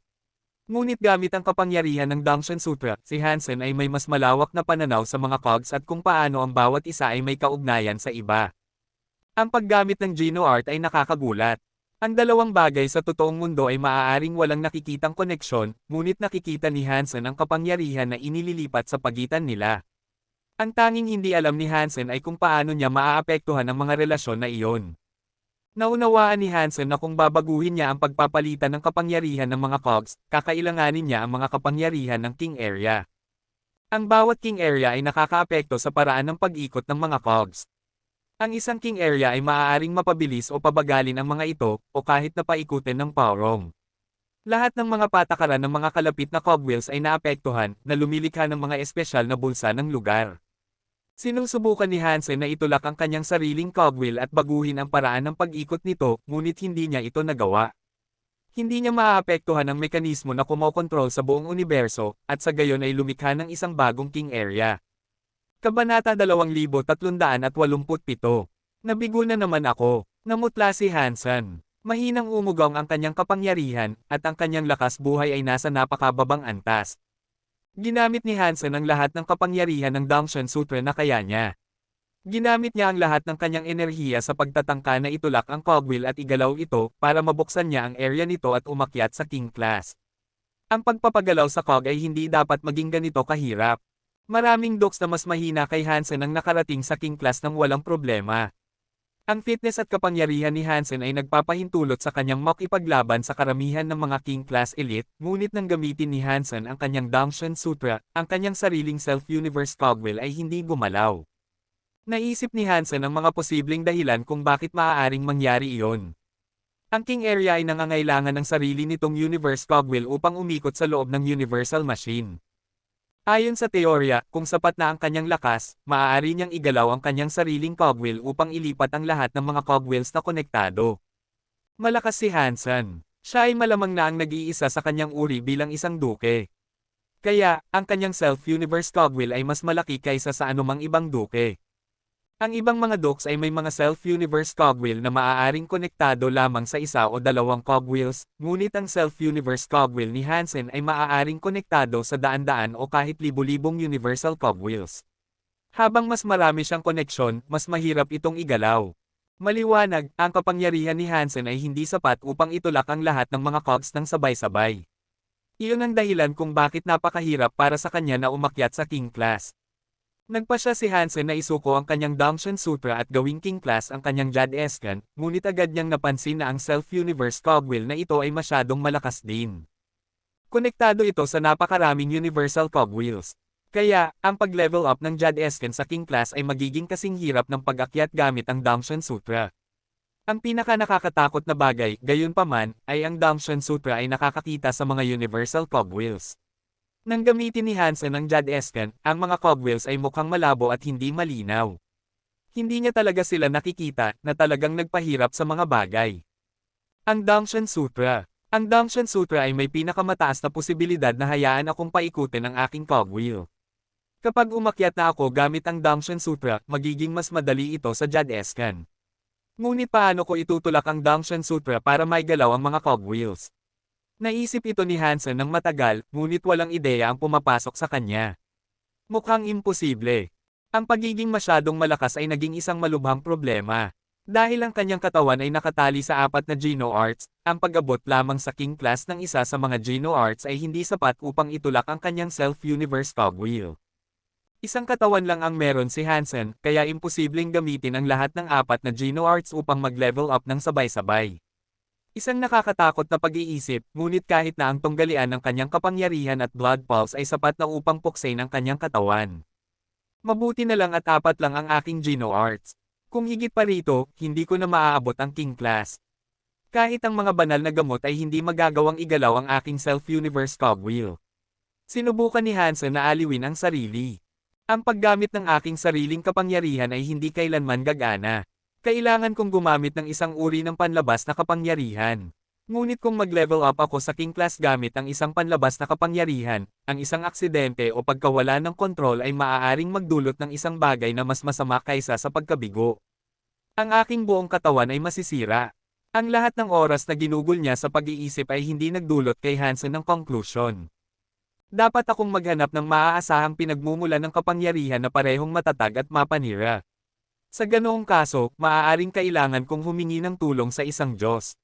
Ngunit gamit ang kapangyarihan ng Dangshan Sutra, si Hansen ay may mas malawak na pananaw sa mga cogs at kung paano ang bawat isa ay may kaugnayan sa iba. Ang paggamit ng Geno Art ay nakakagulat. Ang dalawang bagay sa totoong mundo ay maaaring walang nakikitang koneksyon, ngunit nakikita ni Hansen ang kapangyarihan na inililipat sa pagitan nila. Ang tanging hindi alam ni Hansen ay kung paano niya maaapektuhan ang mga relasyon na iyon. Naunawaan ni Hansen na kung babaguhin niya ang pagpapalitan ng kapangyarihan ng mga cogs, kakailanganin niya ang mga kapangyarihan ng King Area. Ang bawat King Area ay nakakaapekto sa paraan ng pag-ikot ng mga cogs. Ang isang King Area ay maaaring mapabilis o pabagalin ang mga ito, o kahit na paikutin ng Powerong. Lahat ng mga patakaran ng mga kalapit na cogwheels ay naapektuhan, na lumilikha ng mga espesyal na bulsa ng lugar. Sinusubukan ni Hansen na itulak ang kanyang sariling cogwheel at baguhin ang paraan ng pag-ikot nito, ngunit hindi niya ito nagawa. Hindi niya maaapektuhan ang mekanismo na kumokontrol sa buong universo, at sa gayon ay lumikha ng isang bagong King Area. Kabanata 2387. Nabigo na naman ako. Namutla si Hansen. Mahinang umugong ang kanyang kapangyarihan, at ang kanyang lakas buhay ay nasa napakababang antas. Ginamit ni Hansen ang lahat ng kapangyarihan ng Dangshan Sutra na kaya niya. Ginamit niya ang lahat ng kanyang enerhiya sa pagtatangka na itulak ang cogwheel at igalaw ito para mabuksan niya ang area nito at umakyat sa King Class. Ang pagpapagalaw sa cog ay hindi dapat maging ganito kahirap. Maraming dogs na mas mahina kay Hansen ang nakarating sa King Class nang walang problema. Ang fitness at kapangyarihan ni Hansen ay nagpapahintulot sa kanyang makipaglaban sa karamihan ng mga King Class Elite, ngunit nang gamitin ni Hansen ang kanyang Dangshan Sutra, ang kanyang sariling Self-Universe Cogwheel ay hindi gumalaw. Naisip ni Hansen ang mga posibleng dahilan kung bakit maaaring mangyari iyon. Ang King Area ay nangangailangan ng sarili nitong Universe Cogwheel upang umikot sa loob ng Universal Machine. Ayon sa teorya, kung sapat na ang kanyang lakas, maaari niyang igalaw ang kanyang sariling cogwheel upang ilipat ang lahat ng mga cogwheels na konektado. Malakas si Hansen. Siya ay malamang na ang nag-iisa sa kanyang uri bilang isang duke. Kaya, ang kanyang Self-Universe Cogwheel ay mas malaki kaysa sa anumang ibang duke. Ang ibang mga dokes ay may mga Self-Universe Cogwheel na maaaring konektado lamang sa isa o dalawang cogwheels, ngunit ang Self-Universe Cogwheel ni Hansen ay maaaring konektado sa daan-daan o kahit libu-libong Universal Cogwheels. Habang mas marami siyang koneksyon, mas mahirap itong igalaw. Maliwanag, ang kapangyarihan ni Hansen ay hindi sapat upang itulak ang lahat ng mga cogs ng sabay-sabay. Iyon ang dahilan kung bakit napakahirap para sa kanya na umakyat sa King Class. Nagpasya si Hansen na isuko ang kanyang Dangshan Sutra at gawing King Class ang kanyang Jad-eskan, ngunit agad niyang napansin na ang Self-Universe Cogwheel na ito ay masyadong malakas din. Konektado ito sa napakaraming Universal Cogwheels. Kaya, ang pag-level up ng Jad-eskan sa King Class ay magiging kasing hirap ng pag-akyat gamit ang Dangshan Sutra. Ang pinaka-nakakatakot na bagay, gayunpaman, ay ang Dangshan Sutra ay nakakakita sa mga Universal Cogwheels. Nang gamitin ni Hansen ang Jad-eskan, ang mga cogwheels ay mukhang malabo at hindi malinaw. Hindi niya talaga sila nakikita, na talagang nagpahirap sa mga bagay. Ang Dangshan Sutra. Ang Dangshan Sutra ay may pinakamataas na posibilidad na hayaan akong paikutin ang aking cogwheel. Kapag umakyat na ako gamit ang Dangshan Sutra, magiging mas madali ito sa Jad-eskan. Ngunit paano ko itutulak ang Dangshan Sutra para maigalaw ang mga cogwheels? Naisip ito ni Hansen ng matagal, ngunit walang ideya ang pumapasok sa kanya. Mukhang imposible. Ang pagiging masyadong malakas ay naging isang malubhang problema. Dahil ang kanyang katawan ay nakatali sa 4 na Geno Arts, ang pag-abot lamang sa King Class ng isa sa mga Geno Arts ay hindi sapat upang itulak ang kanyang Self-Universe Cogwheel. Isang katawan lang ang meron si Hansen, kaya imposibleng gamitin ang lahat ng 4 na Geno Arts upang mag-level up ng sabay-sabay. Isang nakakatakot na pag-iisip, ngunit kahit na ang tunggalian ng kanyang kapangyarihan at blood pulse ay sapat na upang puksain ang kanyang katawan. Mabuti na lang at 4 lang ang aking Geno Arts. Kung higit pa rito, hindi ko na maaabot ang King Class. Kahit ang mga banal na gamot ay hindi magagawang igalaw ang aking Self-Universe Cogwheel. Sinubukan ni Hansen na aliwin ang sarili. Ang paggamit ng aking sariling kapangyarihan ay hindi kailanman gagana. Kailangan kong gumamit ng isang uri ng panlabas na kapangyarihan. Ngunit kung mag-level up ako sa King Class gamit ang isang panlabas na kapangyarihan, ang isang aksidente o pagkawala ng kontrol ay maaaring magdulot ng isang bagay na mas masama kaysa sa pagkabigo. Ang aking buong katawan ay masisira. Ang lahat ng oras na ginugol niya sa pag-iisip ay hindi nagdulot kay Hansen ng conclusion. Dapat akong maghanap ng maaasahang pinagmumulan ng kapangyarihan na parehong matatag at mapanira. Sa ganoong kaso, maaaring kailangan kong humingi ng tulong sa isang Diyos.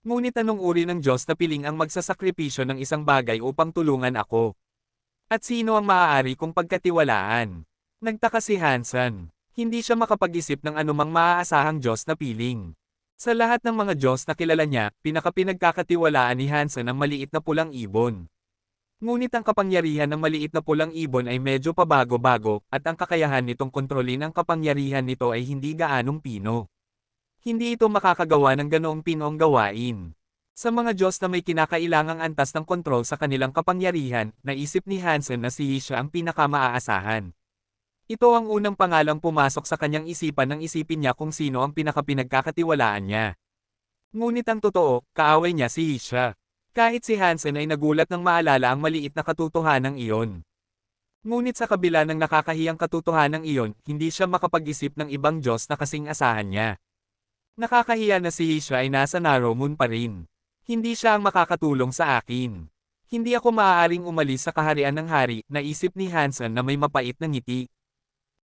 Ngunit anong uri ng Diyos na piling ang magsasakripisyo ng isang bagay upang tulungan ako? At sino ang maaari kong pagkatiwalaan? Nagtaka si Hansen. Hindi siya makapag-isip ng anumang maaasahang Diyos na piling. Sa lahat ng mga Diyos na kilala niya, pinagkakatiwalaan ni Hansen ang maliit na pulang ibon. Ngunit ang kapangyarihan ng maliit na pulang ibon ay medyo pabago-bago, at ang kakayahan nitong kontrolin ang kapangyarihan nito ay hindi gaanong pino. Hindi ito makakagawa ng ganoong pinong gawain. Sa mga Diyos na may kinakailangang antas ng kontrol sa kanilang kapangyarihan, naisip ni Hansen na si siya ang pinakamaaasahan. Ito ang unang pangalang pumasok sa kanyang isipan nang isipin niya kung sino ang pinagkatiwalaan niya. Ngunit ang totoo, kaaway niya si Isha. Kahit si Hansen ay nagulat nang maalala ang maliit na katotohanan iyon. Ngunit sa kabila ng nakakahiyang katotohanan iyon, hindi siya makapag-isip ng ibang Diyos na kasing asahan niya. Nakakahiya na si Isha ay nasa Narrow Moon pa rin. Hindi siya ang makakatulong sa akin. Hindi ako maaaring umalis sa kaharian ng hari, naisip ni Hansen na may mapait na ngiti.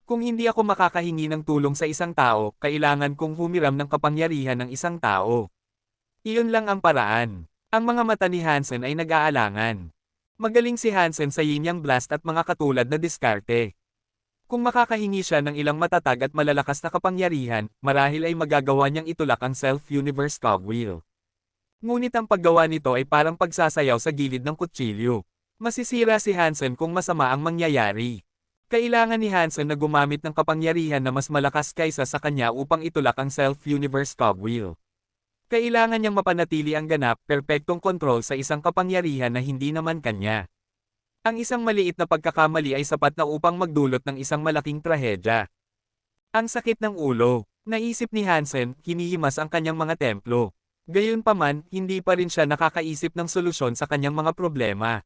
Kung hindi ako makakahingi ng tulong sa isang tao, kailangan kong humiram ng kapangyarihan ng isang tao. Iyon lang ang paraan. Ang mga mata ni Hansen ay nag-aalangan. Magaling si Hansen sa Yin Yang Blast at mga katulad na diskarte. Kung makakahingi siya ng ilang matatag at malalakas na kapangyarihan, marahil ay magagawa niyang itulak ang Self-Universe Cogwheel. Ngunit ang paggawa nito ay parang pagsasayaw sa gilid ng kutsilyo. Masisira si Hansen kung masama ang mangyayari. Kailangan ni Hansen na gumamit ng kapangyarihan na mas malakas kaysa sa kanya upang itulak ang Self-Universe Cogwheel. Kailangan niyang mapanatili ang ganap, perpektong kontrol sa isang kapangyarihan na hindi naman kanya. Ang isang maliit na pagkakamali ay sapat na upang magdulot ng isang malaking trahedya. Ang sakit ng ulo. Naisip ni Hansen, hinihimas ang kanyang mga templo. Gayunpaman, hindi pa rin siya nakakaisip ng solusyon sa kanyang mga problema.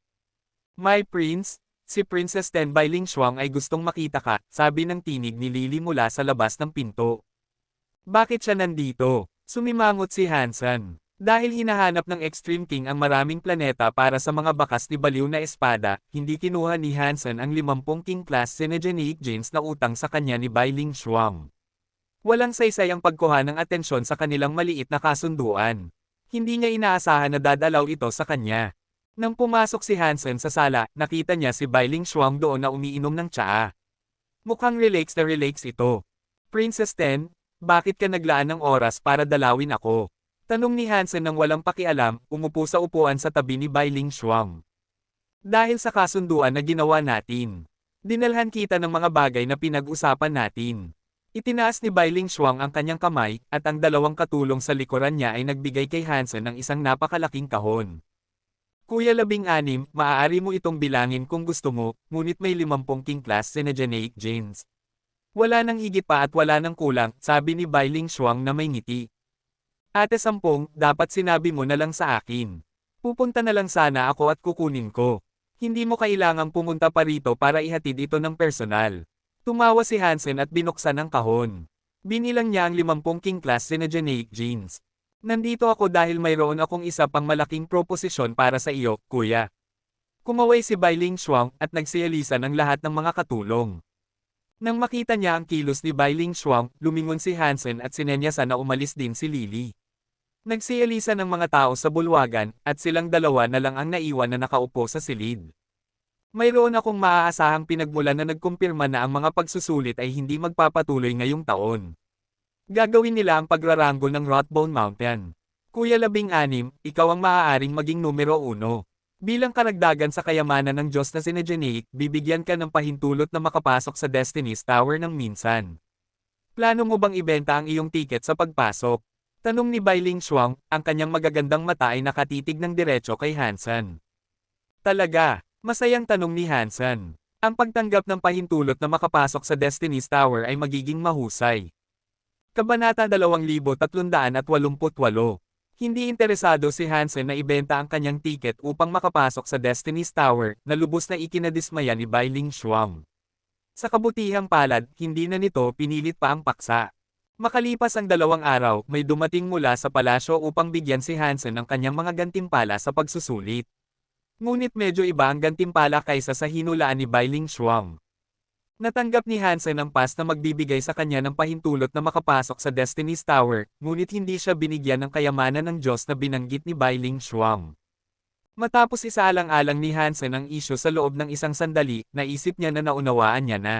My prince, si Princess Ten Bai Ling Xuang ay gustong makita ka, sabi ng tinig ni Lily mula sa labas ng pinto. Bakit siya nandito? Sumimangot si Hansen. Dahil hinahanap ng Extreme King ang maraming planeta para sa mga bakas ni baliw na espada, hindi kinuha ni Hansen ang 50 King Class Synergenic Genes na utang sa kanya ni Bai Ling Xuang. Walang saysay ang pagkuha ng atensyon sa kanilang maliit na kasunduan. Hindi niya inaasahan na dadalaw ito sa kanya. Nang pumasok si Hansen sa sala, nakita niya si Bai Ling Xuang doon na umiinom ng tsaa. Mukhang relax na relax ito. Princess Ten, bakit ka naglaan ng oras para dalawin ako? Tanong ni Hansen nang walang pakialam, umupo sa upuan sa tabi ni Bai Ling Xuang. Dahil sa kasunduan na ginawa natin. Dinalhan kita ng mga bagay na pinag-usapan natin. Itinaas ni Bai Ling Xuang ang kanyang kamay, at ang dalawang katulong sa likuran niya ay nagbigay kay Hansen ng isang napakalaking kahon. Kuya 16, maaari mo itong bilangin kung gusto mo, ngunit may 50 King Class Synergenic Genes. Wala nang higit pa at wala nang kulang, sabi ni Bai Ling Xuang na may ngiti. Ate 10, dapat sinabi mo na lang sa akin. Pupunta na lang sana ako at kukunin ko. Hindi mo kailangang pumunta pa rito para ihatid ito ng personal. Tumawa si Hansen at binuksan ang kahon. Binilang niya ang 50 King Class Synergenic Genes. Nandito ako dahil mayroon akong isa pang malaking proposisyon para sa iyo, kuya. Kumaway si Bai Ling Xuang at nagsiyalisa ng lahat ng mga katulong. Nang makita niya ang kilos ni Bai Ling Xuang, lumingon si Hansen at sinenyasan na umalis din si Lily. Nagsiyalisa ng mga tao sa bulwagan, at silang dalawa na lang ang naiwan na nakaupo sa silid. Mayroon akong maaasahang pinagmulan na nagkumpirma na ang mga pagsusulit ay hindi magpapatuloy ngayong taon. Gagawin nila ang pagraranggol ng Rothbone Mountain. Kuya 16, ikaw ang maaaring maging numero 1. Bilang karagdagan sa kayamanan ng Diyos na Synergenic, bibigyan ka ng pahintulot na makapasok sa Destiny's Tower ng minsan. Plano mo bang ibenta ang iyong tiket sa pagpasok? Tanong ni Bai Ling Xuang, ang kanyang magagandang mata ay nakatitig ng diretso kay Hansen. Talaga, masayang tanong ni Hansen. Ang pagtanggap ng pahintulot na makapasok sa Destiny's Tower ay magiging mahusay. Kabanata 2388. Hindi interesado si Hansen na ibenta ang kanyang tiket upang makapasok sa Destiny's Tower, na lubos na ikinadismaya ni Bai Ling Shuang. Sa kabutihang palad, hindi na nito pinilit pa ang paksa. Makalipas ang 2 araw, may dumating mula sa palasyo upang bigyan si Hansen ng kanyang mga gantimpala sa pagsusulit. Ngunit medyo iba ang gantimpala kaysa sa hinulaan ni Bai Ling Shuang. Natanggap ni Hansen ang pass na magbibigay sa kanya ng pahintulot na makapasok sa Destiny's Tower, ngunit hindi siya binigyan ng kayamanan ng Diyos na binanggit ni Bai Ling Shuang. Matapos isaalang-alang ni Hansen ang isyu sa loob ng isang sandali, naisip niya na naunawaan niya na.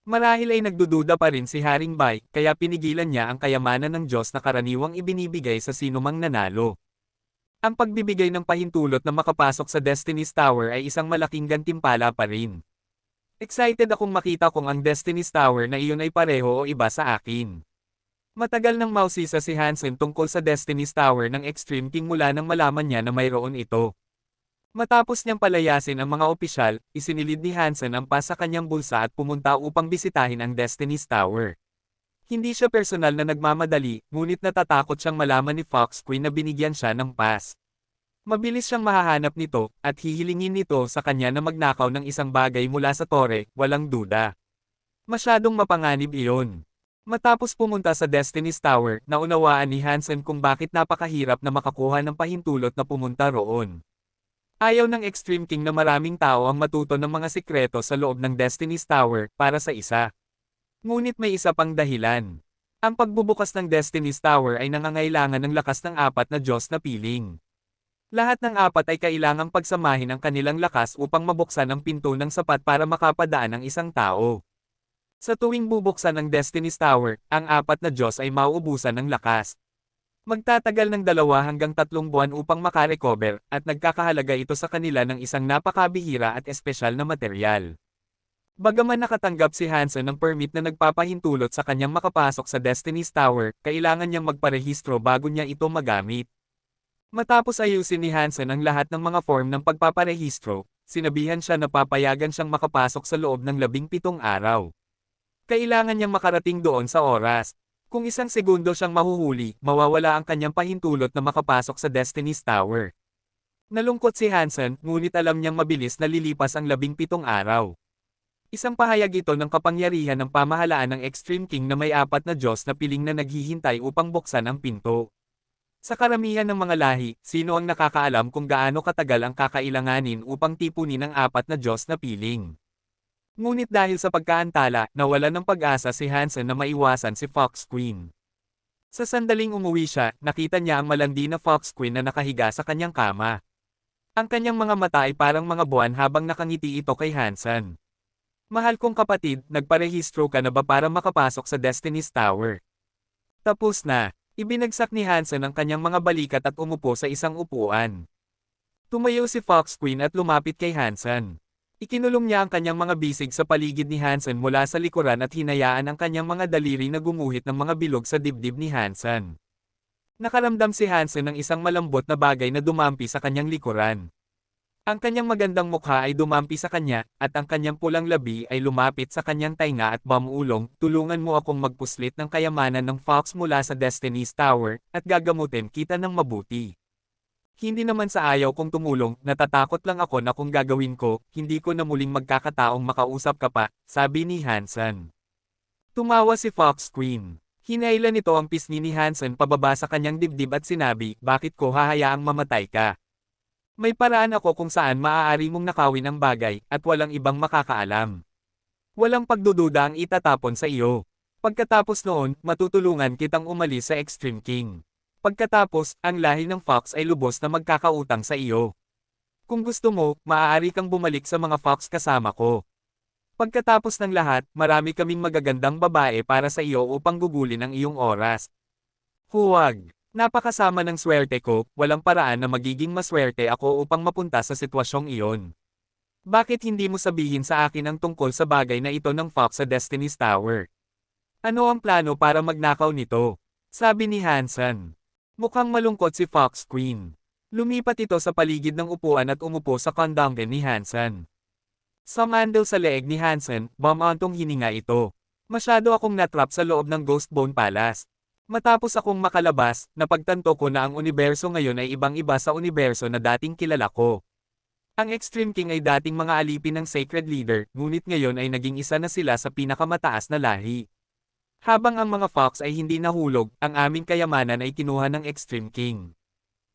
Marahil ay nagdududa pa rin si Haring Bai, kaya pinigilan niya ang kayamanan ng Diyos na karaniwang ibinibigay sa sinumang nanalo. Ang pagbibigay ng pahintulot na makapasok sa Destiny's Tower ay isang malaking gantimpala pa rin. Excited akong makita kung ang Destiny's Tower na iyon ay pareho o iba sa akin. Matagal nang mausisa si Hansen tungkol sa Destiny's Tower ng Extreme King mula nang malaman niya na mayroon ito. Matapos niyang palayasin ang mga opisyal, isinilid ni Hansen ang pass sa kanyang bulsa at pumunta upang bisitahin ang Destiny's Tower. Hindi siya personal na nagmamadali, ngunit natatakot siyang malaman ni Fox Queen na binigyan siya ng pass. Mabilis siyang mahahanap nito, at hihilingin nito sa kanya na magnakaw ng isang bagay mula sa tore, walang duda. Masyadong mapanganib iyon. Matapos pumunta sa Destiny's Tower, naunawaan ni Hansen kung bakit napakahirap na makakuha ng pahintulot na pumunta roon. Ayaw ng Extreme King na maraming tao ang matuto ng mga sikreto sa loob ng Destiny's Tower, para sa isa. Ngunit may isa pang dahilan. Ang pagbubukas ng Destiny's Tower ay nangangailangan ng lakas ng 4 na Diyos na piling. Lahat ng 4 ay kailangang pagsamahin ang kanilang lakas upang mabuksan ang pinto ng sapat para makapadaan ang isang tao. Sa tuwing bubuksan ang Destiny's Tower, ang 4 na Diyos ay mauubusan ng lakas. Magtatagal ng 2 hanggang 3 buwan upang makarecover, at nagkakahalaga ito sa kanila ng isang napakabihira at espesyal na materyal. Bagaman nakatanggap si Hansen ng permit na nagpapahintulot sa kanyang makapasok sa Destiny's Tower, kailangan niyang magparehistro bago niya ito magamit. Matapos ayusin ni Hansen ang lahat ng mga form ng pagpaparehistro, sinabihan siya na papayagan siyang makapasok sa loob ng 17 araw. Kailangan niyang makarating doon sa oras. Kung 1 segundo siyang mahuhuli, mawawala ang kanyang pahintulot na makapasok sa Destiny's Tower. Nalungkot si Hansen, ngunit alam niyang mabilis na lilipas ang 17 araw. Isang pahayag ito ng kapangyarihan ng pamahalaan ng Extreme King na may 4 na Diyos na piling na naghihintay upang buksan ang pinto. Sa karamihan ng mga lahi, sino ang nakakaalam kung gaano katagal ang kakailanganin upang tipunin ang 4 na Diyos na piling? Ngunit dahil sa pagkaantala, nawalan ng pag-asa si Hansen na maiwasan si Fox Queen. Sa sandaling umuwi siya, nakita niya ang malandi na Fox Queen na nakahiga sa kanyang kama. Ang kanyang mga mata ay parang mga buwan habang nakangiti ito kay Hansen. Mahal kong kapatid, nagparehistro ka na ba para makapasok sa Destiny's Tower? Tapos na. Ibinagsak ni Hansen ang kanyang mga balikat at umupo sa isang upuan. Tumayo si Fox Queen at lumapit kay Hansen. Ikinulong niya ang kanyang mga bisig sa paligid ni Hansen mula sa likuran at hinayaan ang kanyang mga daliri na gumuhit ng mga bilog sa dibdib ni Hansen. Nakaramdam si Hansen ng isang malambot na bagay na dumampi sa kanyang likuran. Ang kanyang magandang mukha ay dumampi sa kanya, at ang kanyang pulang labi ay lumapit sa kanyang tainga at bamulong, tulungan mo akong magpuslit ng kayamanan ng Fox mula sa Destiny's Tower, at gagamutin kita ng mabuti. Hindi naman sa ayaw kong tumulong, natatakot lang ako na kung gagawin ko, hindi ko na muling magkakataong makausap ka pa, sabi ni Hansen. Tumawa si Fox Queen. Hinailan nito ang pisngi ni Hansen pababa sa kanyang dibdib at sinabi, bakit ko hahayaang mamatay ka? May paraan ako kung saan maaari mong nakawin ang bagay, at walang ibang makakaalam. Walang pagdududa ang itatapon sa iyo. Pagkatapos noon, matutulungan kitang umalis sa Extreme King. Pagkatapos, ang lahi ng Fox ay lubos na magkakautang sa iyo. Kung gusto mo, maaari kang bumalik sa mga Fox kasama ko. Pagkatapos ng lahat, marami kaming magagandang babae para sa iyo upang gugulin ang iyong oras. Huwag! Napakasama ng swerte ko, walang paraan na magiging maswerte ako upang mapunta sa sitwasyong iyon. Bakit hindi mo sabihin sa akin ang tungkol sa bagay na ito ng Fox sa Destiny's Tower? Ano ang plano para magnakaw nito? Sabi ni Hansen. Mukhang malungkot si Fox Queen. Lumipat ito sa paligid ng upuan at umupo sa kondanggen ni Hansen. Sa mandal sa leeg ni Hansen, bumantong hininga ito. Masyado akong natrap sa loob ng Ghostbone Palace. Matapos akong makalabas, napagtanto ko na ang universo ngayon ay ibang-iba sa universo na dating kilala ko. Ang Extreme King ay dating mga alipin ng Sacred Leader, ngunit ngayon ay naging isa na sila sa pinakamataas na lahi. Habang ang mga Fox ay hindi nahulog, ang aming kayamanan ay kinuha ng Extreme King.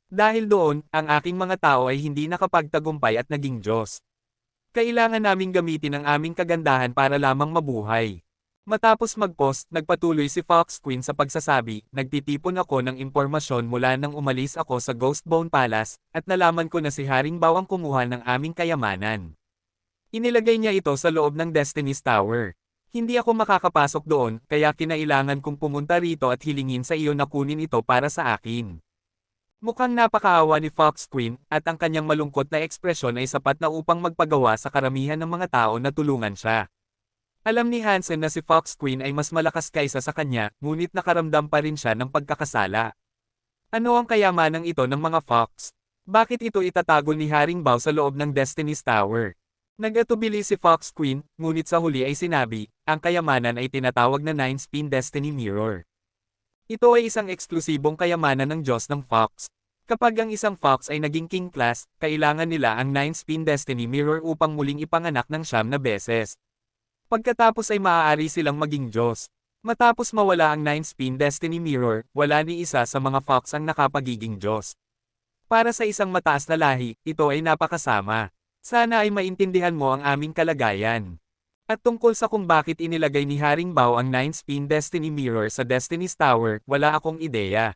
Dahil doon, ang aking mga tao ay hindi nakapagtagumpay at naging Diyos. Kailangan naming gamitin ang aming kagandahan para lamang mabuhay. Matapos mag-post, nagpatuloy si Fox Queen sa pagsasabi, nagtitipon ako ng impormasyon mula nang umalis ako sa Ghostbone Palace, at nalaman ko na si Haring Bao ang kumuha ng aming kayamanan. Inilagay niya ito sa loob ng Destiny's Tower. Hindi ako makakapasok doon, kaya kinailangan kong pumunta rito at hilingin sa iyo na kunin ito para sa akin. Mukhang napakaawa ni Fox Queen, at ang kanyang malungkot na ekspresyon ay sapat na upang magpagawa sa karamihan ng mga tao na tulungan siya. Alam ni Hansen na si Fox Queen ay mas malakas kaysa sa kanya, ngunit nakaramdam pa rin siya ng pagkakasala. Ano ang kayamanang ito ng mga Fox? Bakit ito itatago ni Haring Bao sa loob ng Destiny's Tower? Nag-atubili si Fox Queen, ngunit sa huli ay sinabi, ang kayamanan ay tinatawag na 9-spin Destiny Mirror. Ito ay isang eksklusibong kayamanan ng Diyos ng Fox. Kapag ang isang Fox ay naging King Class, kailangan nila ang 9-spin Destiny Mirror upang muling ipanganak ng 9 na beses. Pagkatapos ay maaari silang maging Diyos. Matapos mawala ang 9-spin Destiny Mirror, wala ni isa sa mga Fox ang nakapagiging Diyos. Para sa isang mataas na lahi, ito ay napakasama. Sana ay maintindihan mo ang aming kalagayan. At tungkol sa kung bakit inilagay ni Haring Bao ang 9-spin Destiny Mirror sa Destiny's Tower, wala akong ideya.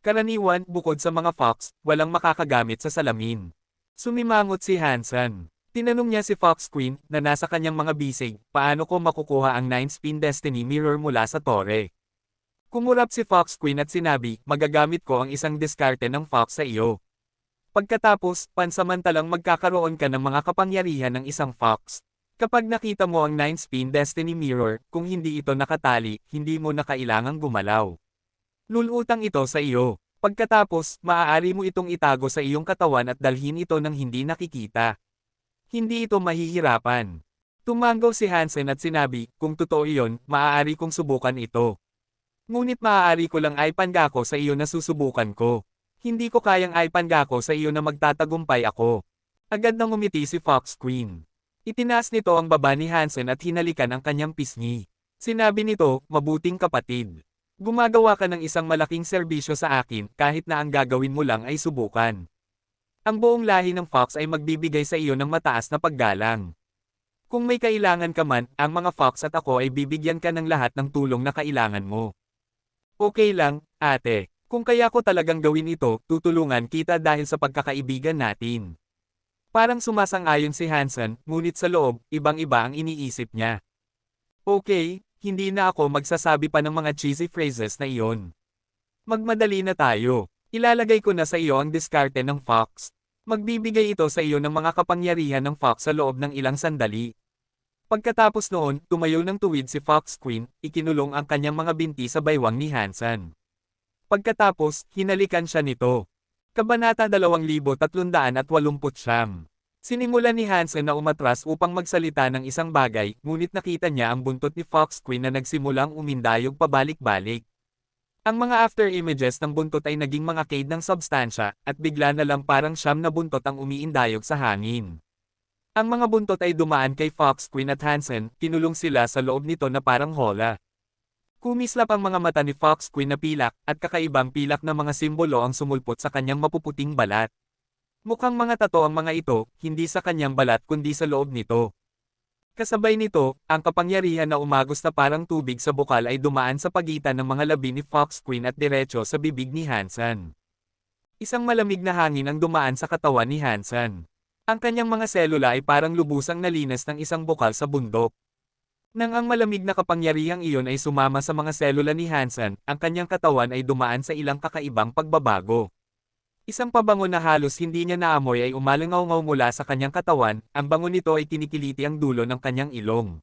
Karaniwan, bukod sa mga Fox, walang makakagamit sa salamin. Sumimangot si Hansen. Tinanong niya si Fox Queen, na nasa kanyang mga bisig, paano ko makukuha ang 9-spin Destiny Mirror mula sa tore. Kumurap si Fox Queen at sinabi, magagamit ko ang isang diskarte ng Fox sa iyo. Pagkatapos, pansamantalang magkakaroon ka ng mga kapangyarihan ng isang Fox. Kapag nakita mo ang 9-spin Destiny Mirror, kung hindi ito nakatali, hindi mo na kailangang gumalaw. Lulutang ito sa iyo. Pagkatapos, maaari mo itong itago sa iyong katawan at dalhin ito ng hindi nakikita. Hindi ito mahihirapan. Tumanggaw si Hansen at sinabi, kung totoo iyon, maaari kong subukan ito. Ngunit maaari ko lang ipangako sa iyo na susubukan ko. Hindi ko kayang ipangako sa iyo na magtatagumpay ako. Agad nang ngumiti si Fox Queen. Itinaas nito ang baba ni Hansen at hinalikan ang kanyang pisngi. Sinabi nito, mabuting kapatid. Gumagawa ka ng isang malaking serbisyo sa akin kahit na ang gagawin mo lang ay subukan. Ang buong lahi ng Fox ay magbibigay sa iyo ng mataas na paggalang. Kung may kailangan ka man, ang mga Fox at ako ay bibigyan ka ng lahat ng tulong na kailangan mo. Okay lang, ate. Kung kaya ko talagang gawin ito, tutulungan kita dahil sa pagkakaibigan natin. Parang sumasang-ayon si Hansen, ngunit sa loob, ibang-iba ang iniisip niya. Okay, hindi na ako magsasabi pa ng mga cheesy phrases na iyon. Magmadali na tayo. Ilalagay ko na sa iyo ang diskarte ng Fox. Magbibigay ito sa iyo ng mga kapangyarihan ng Fox sa loob ng ilang sandali. Pagkatapos noon, tumayo ng tuwid si Fox Queen, ikinulong ang kanyang mga binti sa baywang ni Hansen. Pagkatapos, hinalikan siya nito. Kabanata 2389. Sinimulan ni Hansen na umatras upang magsalita ng isang bagay, ngunit nakita niya ang buntot ni Fox Queen na nagsimulang umindayog pabalik-balik. Ang mga after images ng buntot ay naging mga cade ng substansya, at bigla na lang parang 9 na buntot ang umiindayog sa hangin. Ang mga buntot ay dumaan kay Fox Queen at Hansen, kinulong sila sa loob nito na parang hola. Kumislap ang mga mata ni Fox Queen na pilak, at kakaibang pilak na mga simbolo ang sumulpot sa kanyang mapuputing balat. Mukhang mga tato ang mga ito, hindi sa kanyang balat kundi sa loob nito. Kasabay nito, ang kapangyarihan na umagos na parang tubig sa bukal ay dumaan sa pagitan ng mga labi ni Fox Queen at diretso sa bibig ni Hansen. Isang malamig na hangin ang dumaan sa katawan ni Hansen. Ang kanyang mga selula ay parang lubusang nalinas ng isang bukal sa bundok. Nang ang malamig na kapangyarihang iyon ay sumama sa mga selula ni Hansen, ang kanyang katawan ay dumaan sa ilang kakaibang pagbabago. Isang pabango na halos hindi niya naamoy ay umalangaw-ngaw mula sa kanyang katawan, ang bango nito ay kinikiliti ang dulo ng kanyang ilong.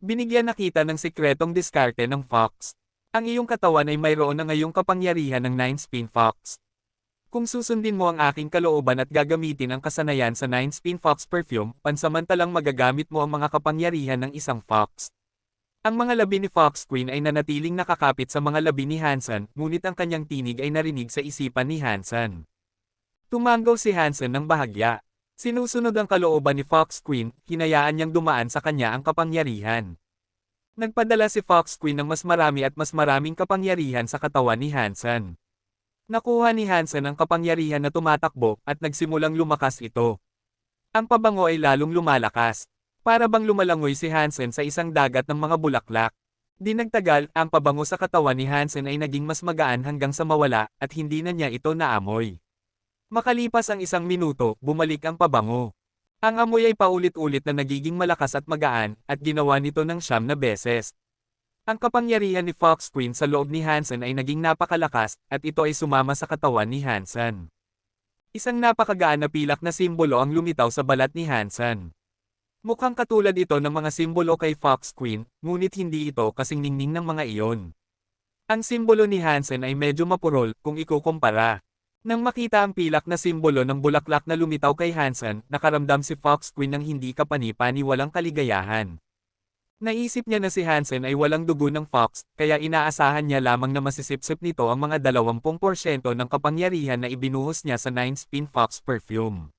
Binigyan na kita ng sikretong diskarte ng Fox. Ang iyong katawan ay mayroon na ngayong kapangyarihan ng 9-spin Fox. Kung susundin mo ang aking kalooban at gagamitin ang kasanayan sa 9-spin Fox perfume, pansamantalang magagamit mo ang mga kapangyarihan ng isang Fox. Ang mga labi ni Fox Queen ay nanatiling nakakapit sa mga labi ni Hansen, ngunit ang kanyang tinig ay narinig sa isipan ni Hansen. Tumanggaw si Hansen ng bahagya. Sinusunod ang kalooban ni Fox Queen, hinayaan niyang dumaan sa kanya ang kapangyarihan. Nagpadala si Fox Queen ng mas marami at mas maraming kapangyarihan sa katawan ni Hansen. Nakuha ni Hansen ang kapangyarihan na tumatakbo at nagsimulang lumakas ito. Ang pabango ay lalong lumalakas. Para bang lumalangoy si Hansen sa isang dagat ng mga bulaklak. Di nagtagal, ang pabango sa katawan ni Hansen ay naging mas magaan hanggang sa mawala at hindi na niya ito naamoy. Makalipas ang 1 minuto, bumalik ang pabango. Ang amoy ay paulit-ulit na nagiging malakas at magaan, at ginawa nito ng 9 na beses. Ang kapangyarihan ni Fox Queen sa loob ni Hansen ay naging napakalakas, at ito ay sumama sa katawan ni Hansen. Isang napakagaan na pilak na simbolo ang lumitaw sa balat ni Hansen. Mukhang katulad ito ng mga simbolo kay Fox Queen, ngunit hindi ito kasing ningning ng mga iyon. Ang simbolo ni Hansen ay medyo mapurol kung ikukumpara. Nang makita ang pilak na simbolo ng bulaklak na lumitaw kay Hansen, nakaramdam si Fox Queen ng hindi kapani-paniwalang kaligayahan. Naisip niya na si Hansen ay walang dugo ng fox, kaya inaasahan niya lamang na masisipsip nito ang mga 20% ng kapangyarihan na ibinuhos niya sa 9-spin fox perfume.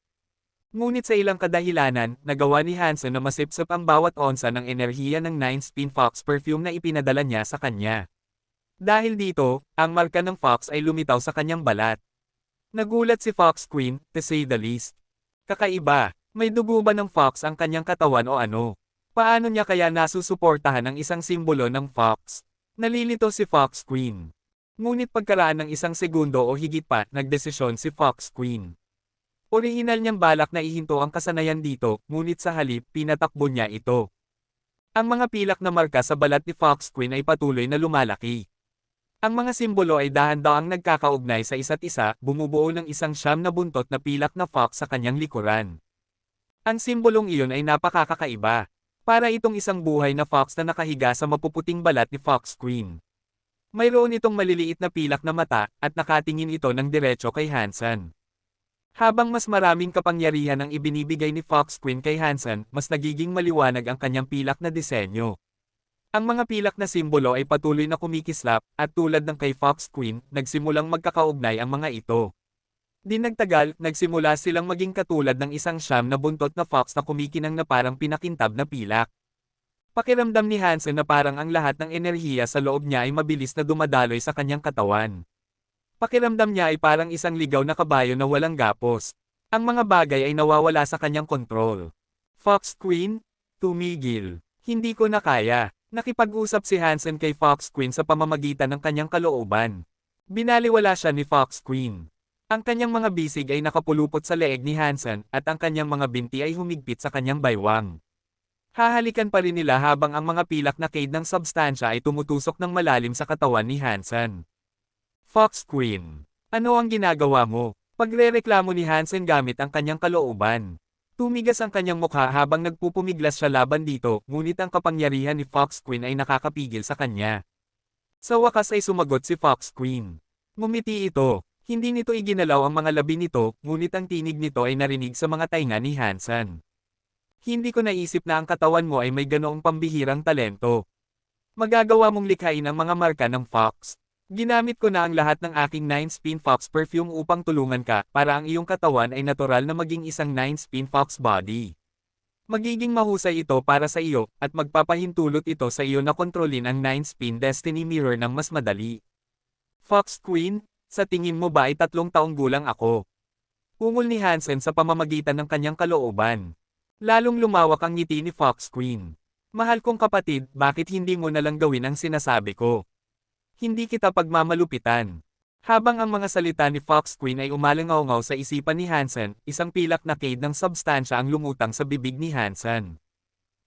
Ngunit sa ilang kadahilanan, nagawa ni Hansen na masipsip ang bawat onsa ng enerhiya ng 9-spin fox perfume na ipinadala niya sa kanya. Dahil dito, ang marka ng fox ay lumitaw sa kanyang balat. Nagulat si Fox Queen, to say the least. Kakaiba, may dugo ba ng fox ang kanyang katawan o ano? Paano niya kaya nasusuportahan ang isang simbolo ng fox? Nalilito si Fox Queen. Ngunit pagkaraan ng 1 segundo o higit pa, nagdesisyon si Fox Queen. Orihinal niyang balak na ihinto ang kasanayan dito, ngunit sa halip, pinatakbo niya ito. Ang mga pilak na marka sa balat ni Fox Queen ay patuloy na lumalaki. Ang mga simbolo ay dahan-dahang nagkakaugnay sa isa't isa, bumubuo ng 9 na buntot na pilak na fox sa kanyang likuran. Ang simbolong iyon ay napakakaiba. Para itong isang buhay na fox na nakahiga sa mapuputing balat ni Fox Queen. Mayroon itong maliliit na pilak na mata, at nakatingin ito ng diretso kay Hansen. Habang mas maraming kapangyarihan ang ibinibigay ni Fox Queen kay Hansen, mas nagiging maliwanag ang kanyang pilak na disenyo. Ang mga pilak na simbolo ay patuloy na kumikislap, at tulad ng kay Fox Queen, nagsimulang magkakaugnay ang mga ito. Di nagtagal, nagsimula silang maging katulad ng 9 na buntot na fox na kumikinang na parang pinakintab na pilak. Pakiramdam ni Hansen na parang ang lahat ng enerhiya sa loob niya ay mabilis na dumadaloy sa kanyang katawan. Pakiramdam niya ay parang isang ligaw na kabayo na walang gapos. Ang mga bagay ay nawawala sa kanyang kontrol. Fox Queen? Tumigil. Hindi ko na kaya. Nakipag-usap si Hansen kay Fox Queen sa pamamagitan ng kanyang kalooban. Binaliwala siya ni Fox Queen. Ang kanyang mga bisig ay nakapulupot sa leeg ni Hansen at ang kanyang mga binti ay humigpit sa kanyang baywang. Hahalikan pa rin nila habang ang mga pilak na cade ng substansya ay tumutusok ng malalim sa katawan ni Hansen. Fox Queen. Ano ang ginagawa mo? Pagrereklamo ni Hansen gamit ang kanyang kalooban. Tumigas ang kanyang mukha habang nagpupumiglas siya laban dito, ngunit ang kapangyarihan ni Fox Queen ay nakakapigil sa kanya. Sa wakas ay sumagot si Fox Queen. Ngumiti ito. Hindi nito iginalaw ang mga labi nito, ngunit ang tinig nito ay narinig sa mga tainga ni Hansen. Hindi ko naisip na ang katawan mo ay may ganoong pambihirang talento. Magagawa mong likhain ang mga marka ng fox. Ginamit ko na ang lahat ng aking 9-spin fox perfume upang tulungan ka, para ang iyong katawan ay natural na maging isang 9-spin fox body. Magiging mahusay ito para sa iyo, at magpapahintulot ito sa iyo na kontrolin ang 9-spin destiny mirror ng mas madali. Fox Queen, sa tingin mo ba ay 3 taong gulang ako? Ungol ni Hansen sa pamamagitan ng kanyang kalooban. Lalong lumawak ang ngiti ni Fox Queen. Mahal kong kapatid, bakit hindi mo nalang gawin ang sinasabi ko? Hindi kita pagmamalupitan. Habang ang mga salita ni Fox Queen ay umalangaw-ngaw sa isipan ni Hansen, isang pilak na cade ng substansya ang lumutang sa bibig ni Hansen.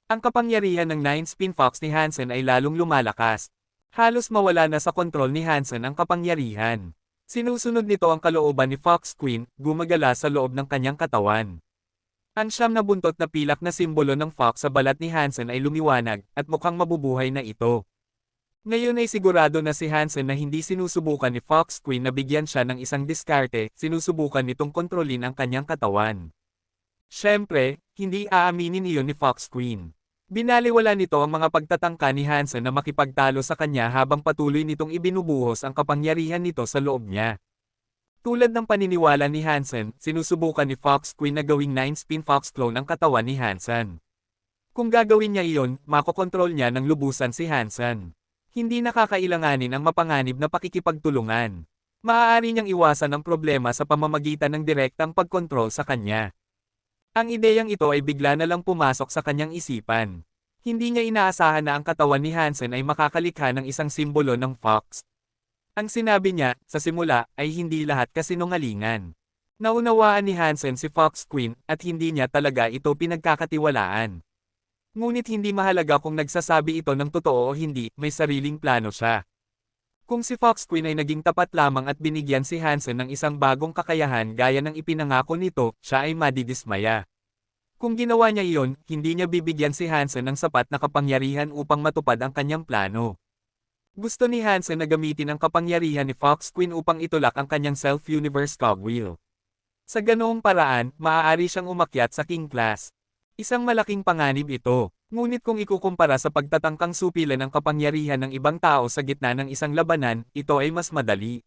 Ang kapangyarihan ng 9-spin fox ni Hansen ay lalong lumalakas. Halos mawala na sa kontrol ni Hansen ang kapangyarihan. Sinusunod nito ang kalooban ni Fox Queen, gumagala sa loob ng kanyang katawan. Ang 9 na buntot na pilak na simbolo ng fox sa balat ni Hansen ay lumiwanag, at mukhang mabubuhay na ito. Ngayon ay sigurado na si Hansen na hindi sinusubukan ni Fox Queen na bigyan siya ng isang diskarte, sinusubukan nitong kontrolin ang kanyang katawan. Siyempre, hindi aaminin iyon ni Fox Queen. Binaliwala nito ang mga pagtatangka ni Hansen na makipagtalo sa kanya habang patuloy nitong ibinubuhos ang kapangyarihan nito sa loob niya. Tulad ng paniniwala ni Hansen, sinusubukan ni Fox Queen na gawing 9-spin Fox clone ang katawan ni Hansen. Kung gagawin niya iyon, makokontrol niya ng lubusan si Hansen. Hindi nakakailanganin ang mapanganib na pakikipagtulungan. Maaari niyang iwasan ang problema sa pamamagitan ng direktang pagkontrol sa kanya. Ang ideyang ito ay bigla na lang pumasok sa kanyang isipan. Hindi niya inaasahan na ang katawan ni Hansen ay makakalikha ng isang simbolo ng Fox. Ang sinabi niya, sa simula, ay hindi lahat kasinungalingan. Naunawaan ni Hansen si Fox Queen, at hindi niya talaga ito pinagkakatiwalaan. Ngunit hindi mahalaga kung nagsasabi ito ng totoo o hindi, may sariling plano siya. Kung si Fox Queen ay naging tapat lamang at binigyan si Hansen ng isang bagong kakayahan gaya ng ipinangako nito, siya ay madidismaya. Kung ginawa niya iyon, hindi niya bibigyan si Hansen ng sapat na kapangyarihan upang matupad ang kanyang plano. Gusto ni Hansen na gamitin ang kapangyarihan ni Fox Queen upang itulak ang kanyang self-universe cogwheel. Sa ganoong paraan, maaari siyang umakyat sa King Class. Isang malaking panganib ito, ngunit kung ikukumpara sa pagtatangkang supilan ng kapangyarihan ng ibang tao sa gitna ng isang labanan, ito ay mas madali.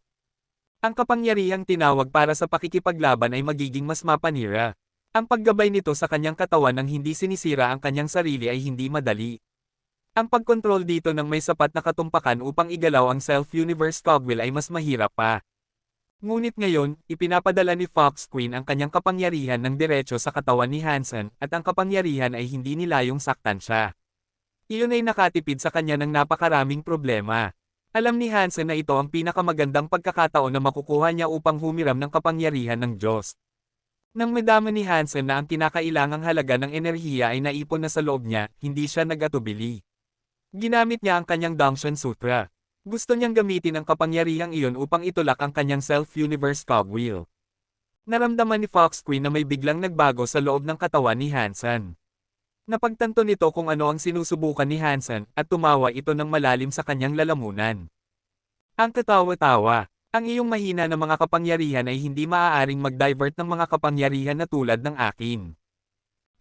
Ang kapangyarihang tinawag para sa pakikipaglaban ay magiging mas mapanira. Ang paggabay nito sa kanyang katawan nang hindi sinisira ang kanyang sarili ay hindi madali. Ang pagkontrol dito ng may sapat na katumpakan upang igalaw ang self-universe cogwheel ay mas mahirap pa. Ngunit ngayon, ipinapadala ni Fox Queen ang kanyang kapangyarihan ng diretso sa katawan ni Hansen, at ang kapangyarihan ay hindi nilayong saktan siya. Iyon ay nakatipid sa kanya ng napakaraming problema. Alam ni Hansen na ito ang pinakamagandang pagkakataon na makukuha niya upang humiram ng kapangyarihan ng Diyos. Nang madama ni Hansen na ang kinakailangang halaga ng enerhiya ay naipon na sa loob niya, hindi siya nag-atubili. Ginamit niya ang kanyang Dangshan Sutra. Gusto niyang gamitin ang kapangyarihang iyon upang itulak ang kanyang self-universe cogwheel. Naramdaman ni Fox Queen na may biglang nagbago sa loob ng katawan ni Hansen. Napagtanto nito kung ano ang sinusubukan ni Hansen, at tumawa ito ng malalim sa kanyang lalamunan. Ang katawa-tawa. Ang iyong mahina na mga kapangyarihan ay hindi maaaring mag-divert ng mga kapangyarihan na tulad ng akin.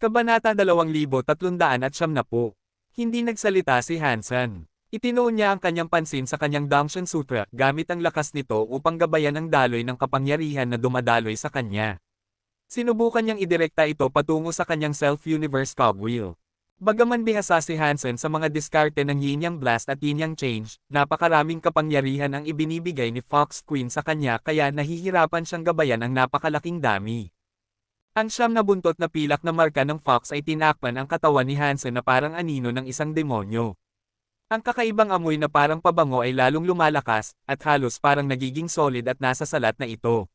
Kabanata 2370. Hindi nagsalita si Hansen. Itinuon niya ang kanyang pansin sa kanyang Dangshan Sutra gamit ang lakas nito upang gabayan ang daloy ng kapangyarihan na dumadaloy sa kanya. Sinubukan niyang idirekta ito patungo sa kanyang self-universe cogwheel. Bagaman bihasa si Hansen sa mga diskarte ng Yin Yang Blast at Yin Yang Change, napakaraming kapangyarihan ang ibinibigay ni Fox Queen sa kanya kaya nahihirapan siyang gabayan ang napakalaking dami. Ang siyam na buntot na pilak na marka ng Fox ay tinakpan ang katawan ni Hansen na parang anino ng isang demonyo. Ang kakaibang amoy na parang pabango ay lalong lumalakas, at halos parang nagiging solid at nasa salat na ito.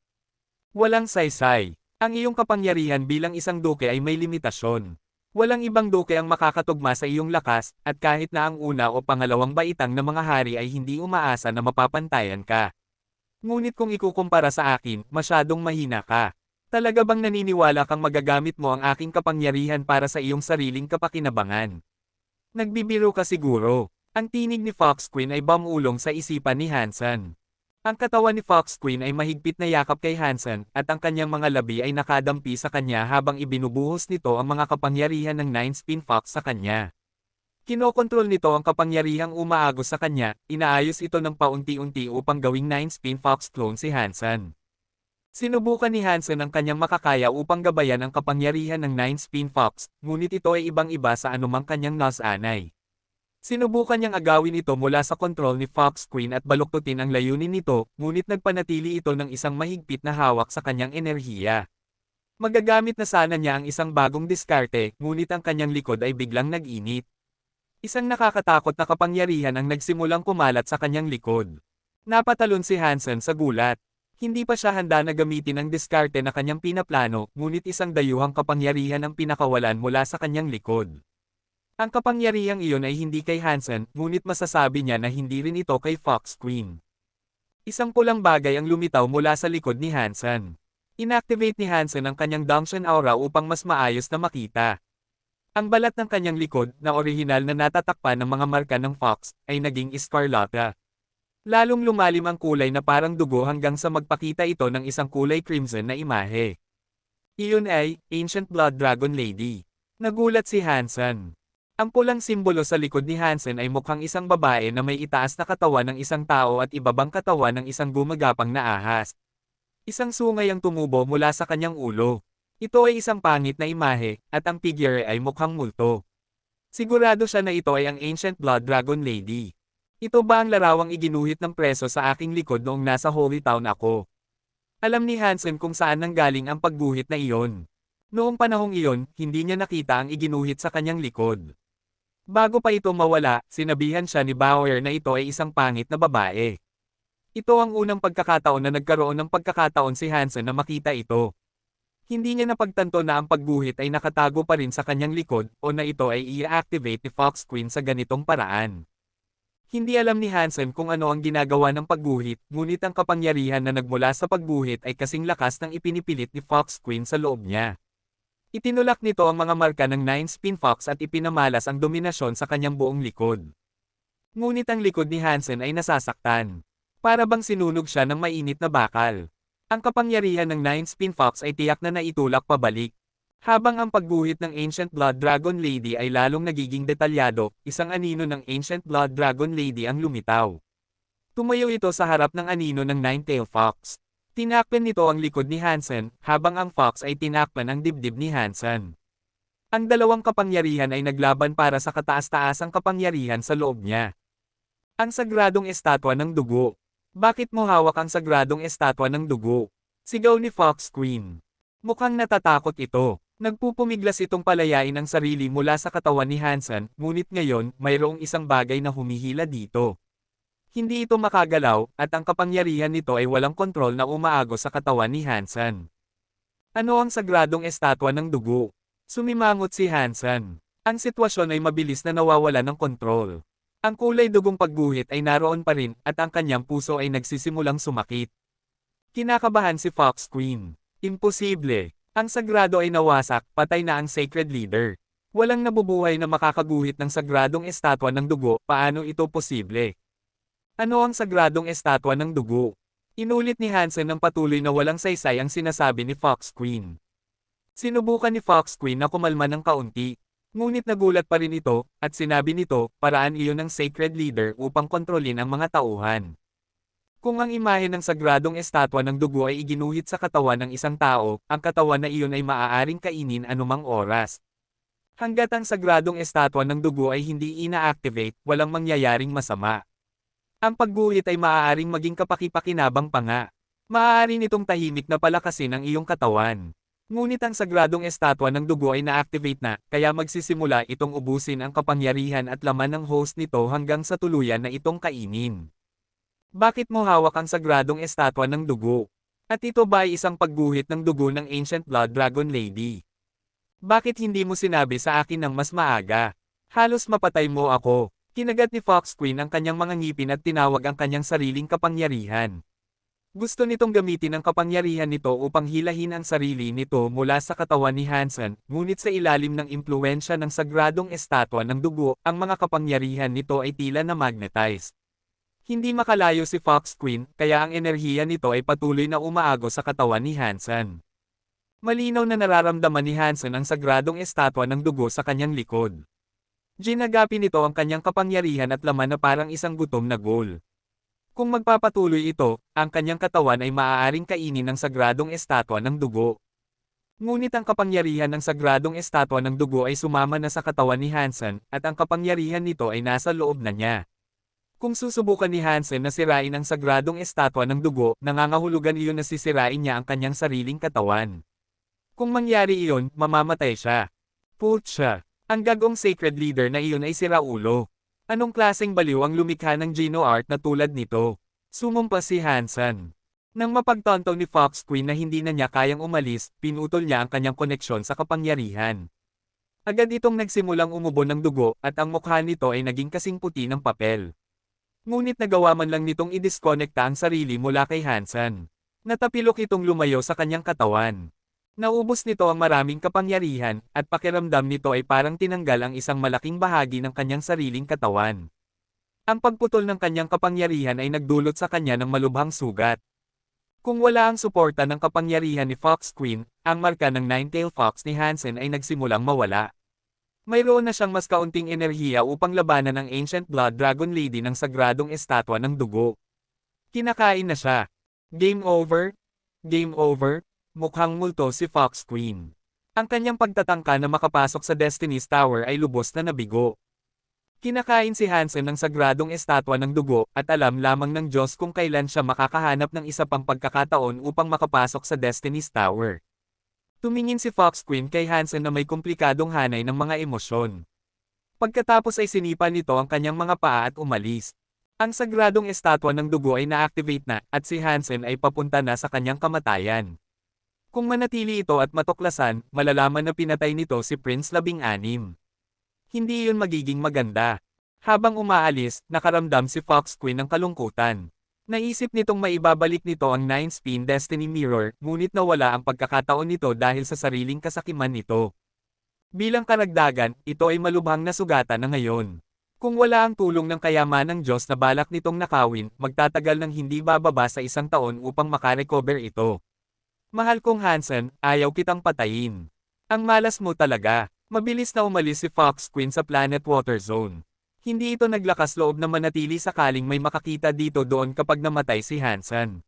Walang saysay. Ang iyong kapangyarihan bilang isang duke ay may limitasyon. Walang ibang duke ang makakatugma sa iyong lakas, at kahit na ang una o pangalawang baitang na mga hari ay hindi umaasa na mapapantayan ka. Ngunit kung ikukumpara sa akin, masyadong mahina ka. Talaga bang naniniwala kang magagamit mo ang aking kapangyarihan para sa iyong sariling kapakinabangan? Nagbibiro ka siguro. Ang tinig ni Fox Queen ay bumulong sa isipan ni Hansen. Ang katawan ni Fox Queen ay mahigpit na yakap kay Hansen, at ang kanyang mga labi ay nakadampi sa kanya habang ibinubuhos nito ang mga kapangyarihan ng 9-spin Fox sa kanya. Kinokontrol nito ang kapangyarihang umaagos sa kanya, inaayos ito ng paunti-unti upang gawing 9-spin Fox clone si Hansen. Sinubukan ni Hansen ang kanyang makakaya upang gabayan ang kapangyarihan ng 9-spin Fox, ngunit ito ay ibang-iba sa anumang kanyang nasanay. Sinubukan niyang agawin ito mula sa kontrol ni Fox Queen at baluktutin ang layunin nito, ngunit nagpanatili ito ng isang mahigpit na hawak sa kanyang enerhiya. Magagamit na sana niya ang isang bagong diskarte, ngunit ang kanyang likod ay biglang nag-init. Isang nakakatakot na kapangyarihan ang nagsimulang kumalat sa kanyang likod. Napatalon si Hansen sa gulat. Hindi pa siya handa na gamitin ang diskarte na kanyang pinaplano, ngunit isang dayuhang kapangyarihan ang pinakawalan mula sa kanyang likod. Ang kapangyarihang iyon ay hindi kay Hansen, ngunit masasabi niya na hindi rin ito kay Fox Queen. Isang pulang bagay ang lumitaw mula sa likod ni Hansen. Inactivate ni Hansen ang kanyang Dangshan Aura upang mas maayos na makita. Ang balat ng kanyang likod, na orihinal na natatakpan ng mga marka ng Fox, ay naging escarlata. Lalong lumalim ang kulay na parang dugo hanggang sa magpakita ito ng isang kulay crimson na imahe. Iyon ay, Ancient Blood Dragon Lady. Nagulat si Hansen. Ang pulang simbolo sa likod ni Hansen ay mukhang isang babae na may itaas na katawan ng isang tao at ibabang katawan ng isang gumagapang na ahas. Isang sungay ang tumubo mula sa kanyang ulo. Ito ay isang pangit na imahe, at ang figure ay mukhang multo. Sigurado siya na ito ay ang Ancient Blood Dragon Lady. Ito ba ang larawang iginuhit ng preso sa aking likod noong nasa Holy Town ako? Alam ni Hansen kung saan nanggaling ang pagguhit na iyon. Noong panahong iyon, hindi niya nakita ang iginuhit sa kanyang likod. Bago pa ito mawala, sinabihan siya ni Bauer na ito ay isang pangit na babae. Ito ang unang pagkakataon na nagkaroon ng pagkakataon si Hansen na makita ito. Hindi niya napagtanto na ang pagguhit ay nakatago pa rin sa kanyang likod o na ito ay i-activate ni Fox Queen sa ganitong paraan. Hindi alam ni Hansen kung ano ang ginagawa ng pagguhit, ngunit ang kapangyarihan na nagmula sa pagguhit ay kasing lakas ng ipinipilit ni Fox Queen sa loob niya. Itinulak nito ang mga marka ng 9-spin fox at ipinamalas ang dominasyon sa kanyang buong likod. Ngunit ang likod ni Hansen ay nasasaktan. Para bang sinunog siya ng mainit na bakal. Ang kapangyarihan ng 9-spin fox ay tiyak na naitulak pabalik. Habang ang pagguhit ng Ancient Blood Dragon Lady ay lalong nagiging detalyado, isang anino ng Ancient Blood Dragon Lady ang lumitaw. Tumayo ito sa harap ng anino ng Nine-Tailed Fox. Tinakpan nito ang likod ni Hansen, habang ang fox ay tinakpan ang dibdib ni Hansen. Ang dalawang kapangyarihan ay naglaban para sa kataas-taasang kapangyarihan sa loob niya. Ang sagradong estatwa ng dugo. Bakit mo hawak ang sagradong estatwa ng dugo? Sigaw ni Fox Queen. Mukhang natatakot ito. Nagpupumiglas itong palayain ang sarili mula sa katawan ni Hansen, ngunit ngayon, mayroong isang bagay na humihila dito. Hindi ito makagalaw, at ang kapangyarihan nito ay walang kontrol na umaagos sa katawan ni Hansen. Ano ang sagradong estatwa ng dugo? Sumimangot si Hansen. Ang sitwasyon ay mabilis na nawawala ng kontrol. Ang kulay dugong pagguhit ay naroon pa rin, at ang kanyang puso ay nagsisimulang sumakit. Kinakabahan si Fox Queen. Imposible. Ang sagrado ay nawasak, patay na ang Sacred Leader. Walang nabubuhay na makakaguhit ng sagradong estatwa ng dugo, paano ito posible? Ano ang sagradong estatwa ng dugo? Inulit ni Hansen ng patuloy na walang saysay ang sinasabi ni Fox Queen. Sinubukan ni Fox Queen na kumalma ng kaunti. Ngunit nagulat pa rin ito, at sinabi nito, paraan iyon ng Sacred Leader upang kontrolin ang mga tauhan. Kung ang imahe ng sagradong estatwa ng dugo ay iginuhit sa katawan ng isang tao, ang katawan na iyon ay maaaring kainin anumang oras. Hanggat ang sagradong estatwa ng dugo ay hindi ina-activate, walang mangyayaring masama. Ang pagguhit ay maaaring maging kapaki-pakinabang pa nga. Maaari nitong tahimik na palakasin ang iyong katawan. Ngunit ang sagradong estatwa ng dugo ay na-activate na, kaya magsisimula itong ubusin ang kapangyarihan at laman ng host nito hanggang sa tuluyan na itong kainin. Bakit mo hawak ang sagradong estatwa ng dugo? At ito ba ay isang pagguhit ng dugo ng Ancient Blood Dragon Lady? Bakit hindi mo sinabi sa akin ng mas maaga? Halos mapatay mo ako. Kinagat ni Fox Queen ang kanyang mga ngipin at tinawag ang kanyang sariling kapangyarihan. Gusto nitong gamitin ang kapangyarihan nito upang hilahin ang sarili nito mula sa katawan ni Hansen, ngunit sa ilalim ng impluwensya ng sagradong estatwa ng dugo, ang mga kapangyarihan nito ay tila na magnetized. Hindi makalayo si Fox Queen, kaya ang enerhiya nito ay patuloy na umaagos sa katawan ni Hansen. Malinaw na nararamdaman ni Hansen ang sagradong estatwa ng dugo sa kanyang likod. Ginagapi nito ang kanyang kapangyarihan at laman na parang isang gutom na ghoul. Kung magpapatuloy ito, ang kanyang katawan ay maaaring kainin ng sagradong estatwa ng dugo. Ngunit ang kapangyarihan ng sagradong estatwa ng dugo ay sumama na sa katawan ni Hansen, at ang kapangyarihan nito ay nasa loob na niya. Kung susubukan ni Hansen na sirain ang sagradong estatwa ng dugo, nangangahulugan iyon na sisirain niya ang kanyang sariling katawan. Kung mangyari iyon, mamamatay siya. Putya. Ang gagong Sacred Leader na iyon ay siraulo. Anong klaseng baliw ang lumikha ng Geno Art na tulad nito? Sumumpa si Hansen. Nang mapagtanto ni Fox Queen na hindi na niya kayang umalis, pinutol niya ang kanyang koneksyon sa kapangyarihan. Agad itong nagsimulang umubo ng dugo at ang mukha nito ay naging kasing puti ng papel. Ngunit nagawa man lang nitong i-disconnecta ang sarili mula kay Hansen. Natapilok itong lumayo sa kanyang katawan. Naubos nito ang maraming kapangyarihan, at pakiramdam nito ay parang tinanggal ang isang malaking bahagi ng kanyang sariling katawan. Ang pagputol ng kanyang kapangyarihan ay nagdulot sa kanya ng malubhang sugat. Kung wala ang suporta ng kapangyarihan ni Fox Queen, ang marka ng Nine-Tailed Fox ni Hansen ay nagsimulang mawala. Mayroon na siyang mas kaunting enerhiya upang labanan ang Ancient Blood Dragon Lady ng sagradong estatwa ng dugo. Kinakain na siya. Game over? Game over? Mukhang multo si Fox Queen. Ang kanyang pagtatangka na makapasok sa Destiny's Tower ay lubos na nabigo. Kinakain si Hansen ng sagradong estatwa ng dugo at alam lamang ng Diyos kung kailan siya makakahanap ng isa pang pagkakataon upang makapasok sa Destiny's Tower. Tumingin si Fox Queen kay Hansen na may komplikadong hanay ng mga emosyon. Pagkatapos ay sinipa nito ang kanyang mga paa at umalis. Ang sagradong estatwa ng dugo ay na-activate na at si Hansen ay papunta na sa kanyang kamatayan. Kung manatili ito at matuklasan, malalaman na pinatay nito si Prince 16. Hindi yun magiging maganda. Habang umaalis, nakaramdam si Fox Queen ng kalungkutan. Naisip nitong maibabalik nito ang 9-spin Destiny Mirror, ngunit nawala ang pagkakataon nito dahil sa sariling kasakiman nito. Bilang karagdagan, ito ay malubhang nasugatan na ngayon. Kung wala ang tulong ng kayamanang Diyos na balak nitong nakawin, magtatagal ng hindi bababa sa 1 taon upang makarecover ito. Mahal kong Hansen, ayaw kitang patayin. Ang malas mo talaga. Mabilis na umalis si Fox Queen sa Planet Water Zone. Hindi ito naglakas loob na manatili sakaling may makakita dito doon kapag namatay si Hansen.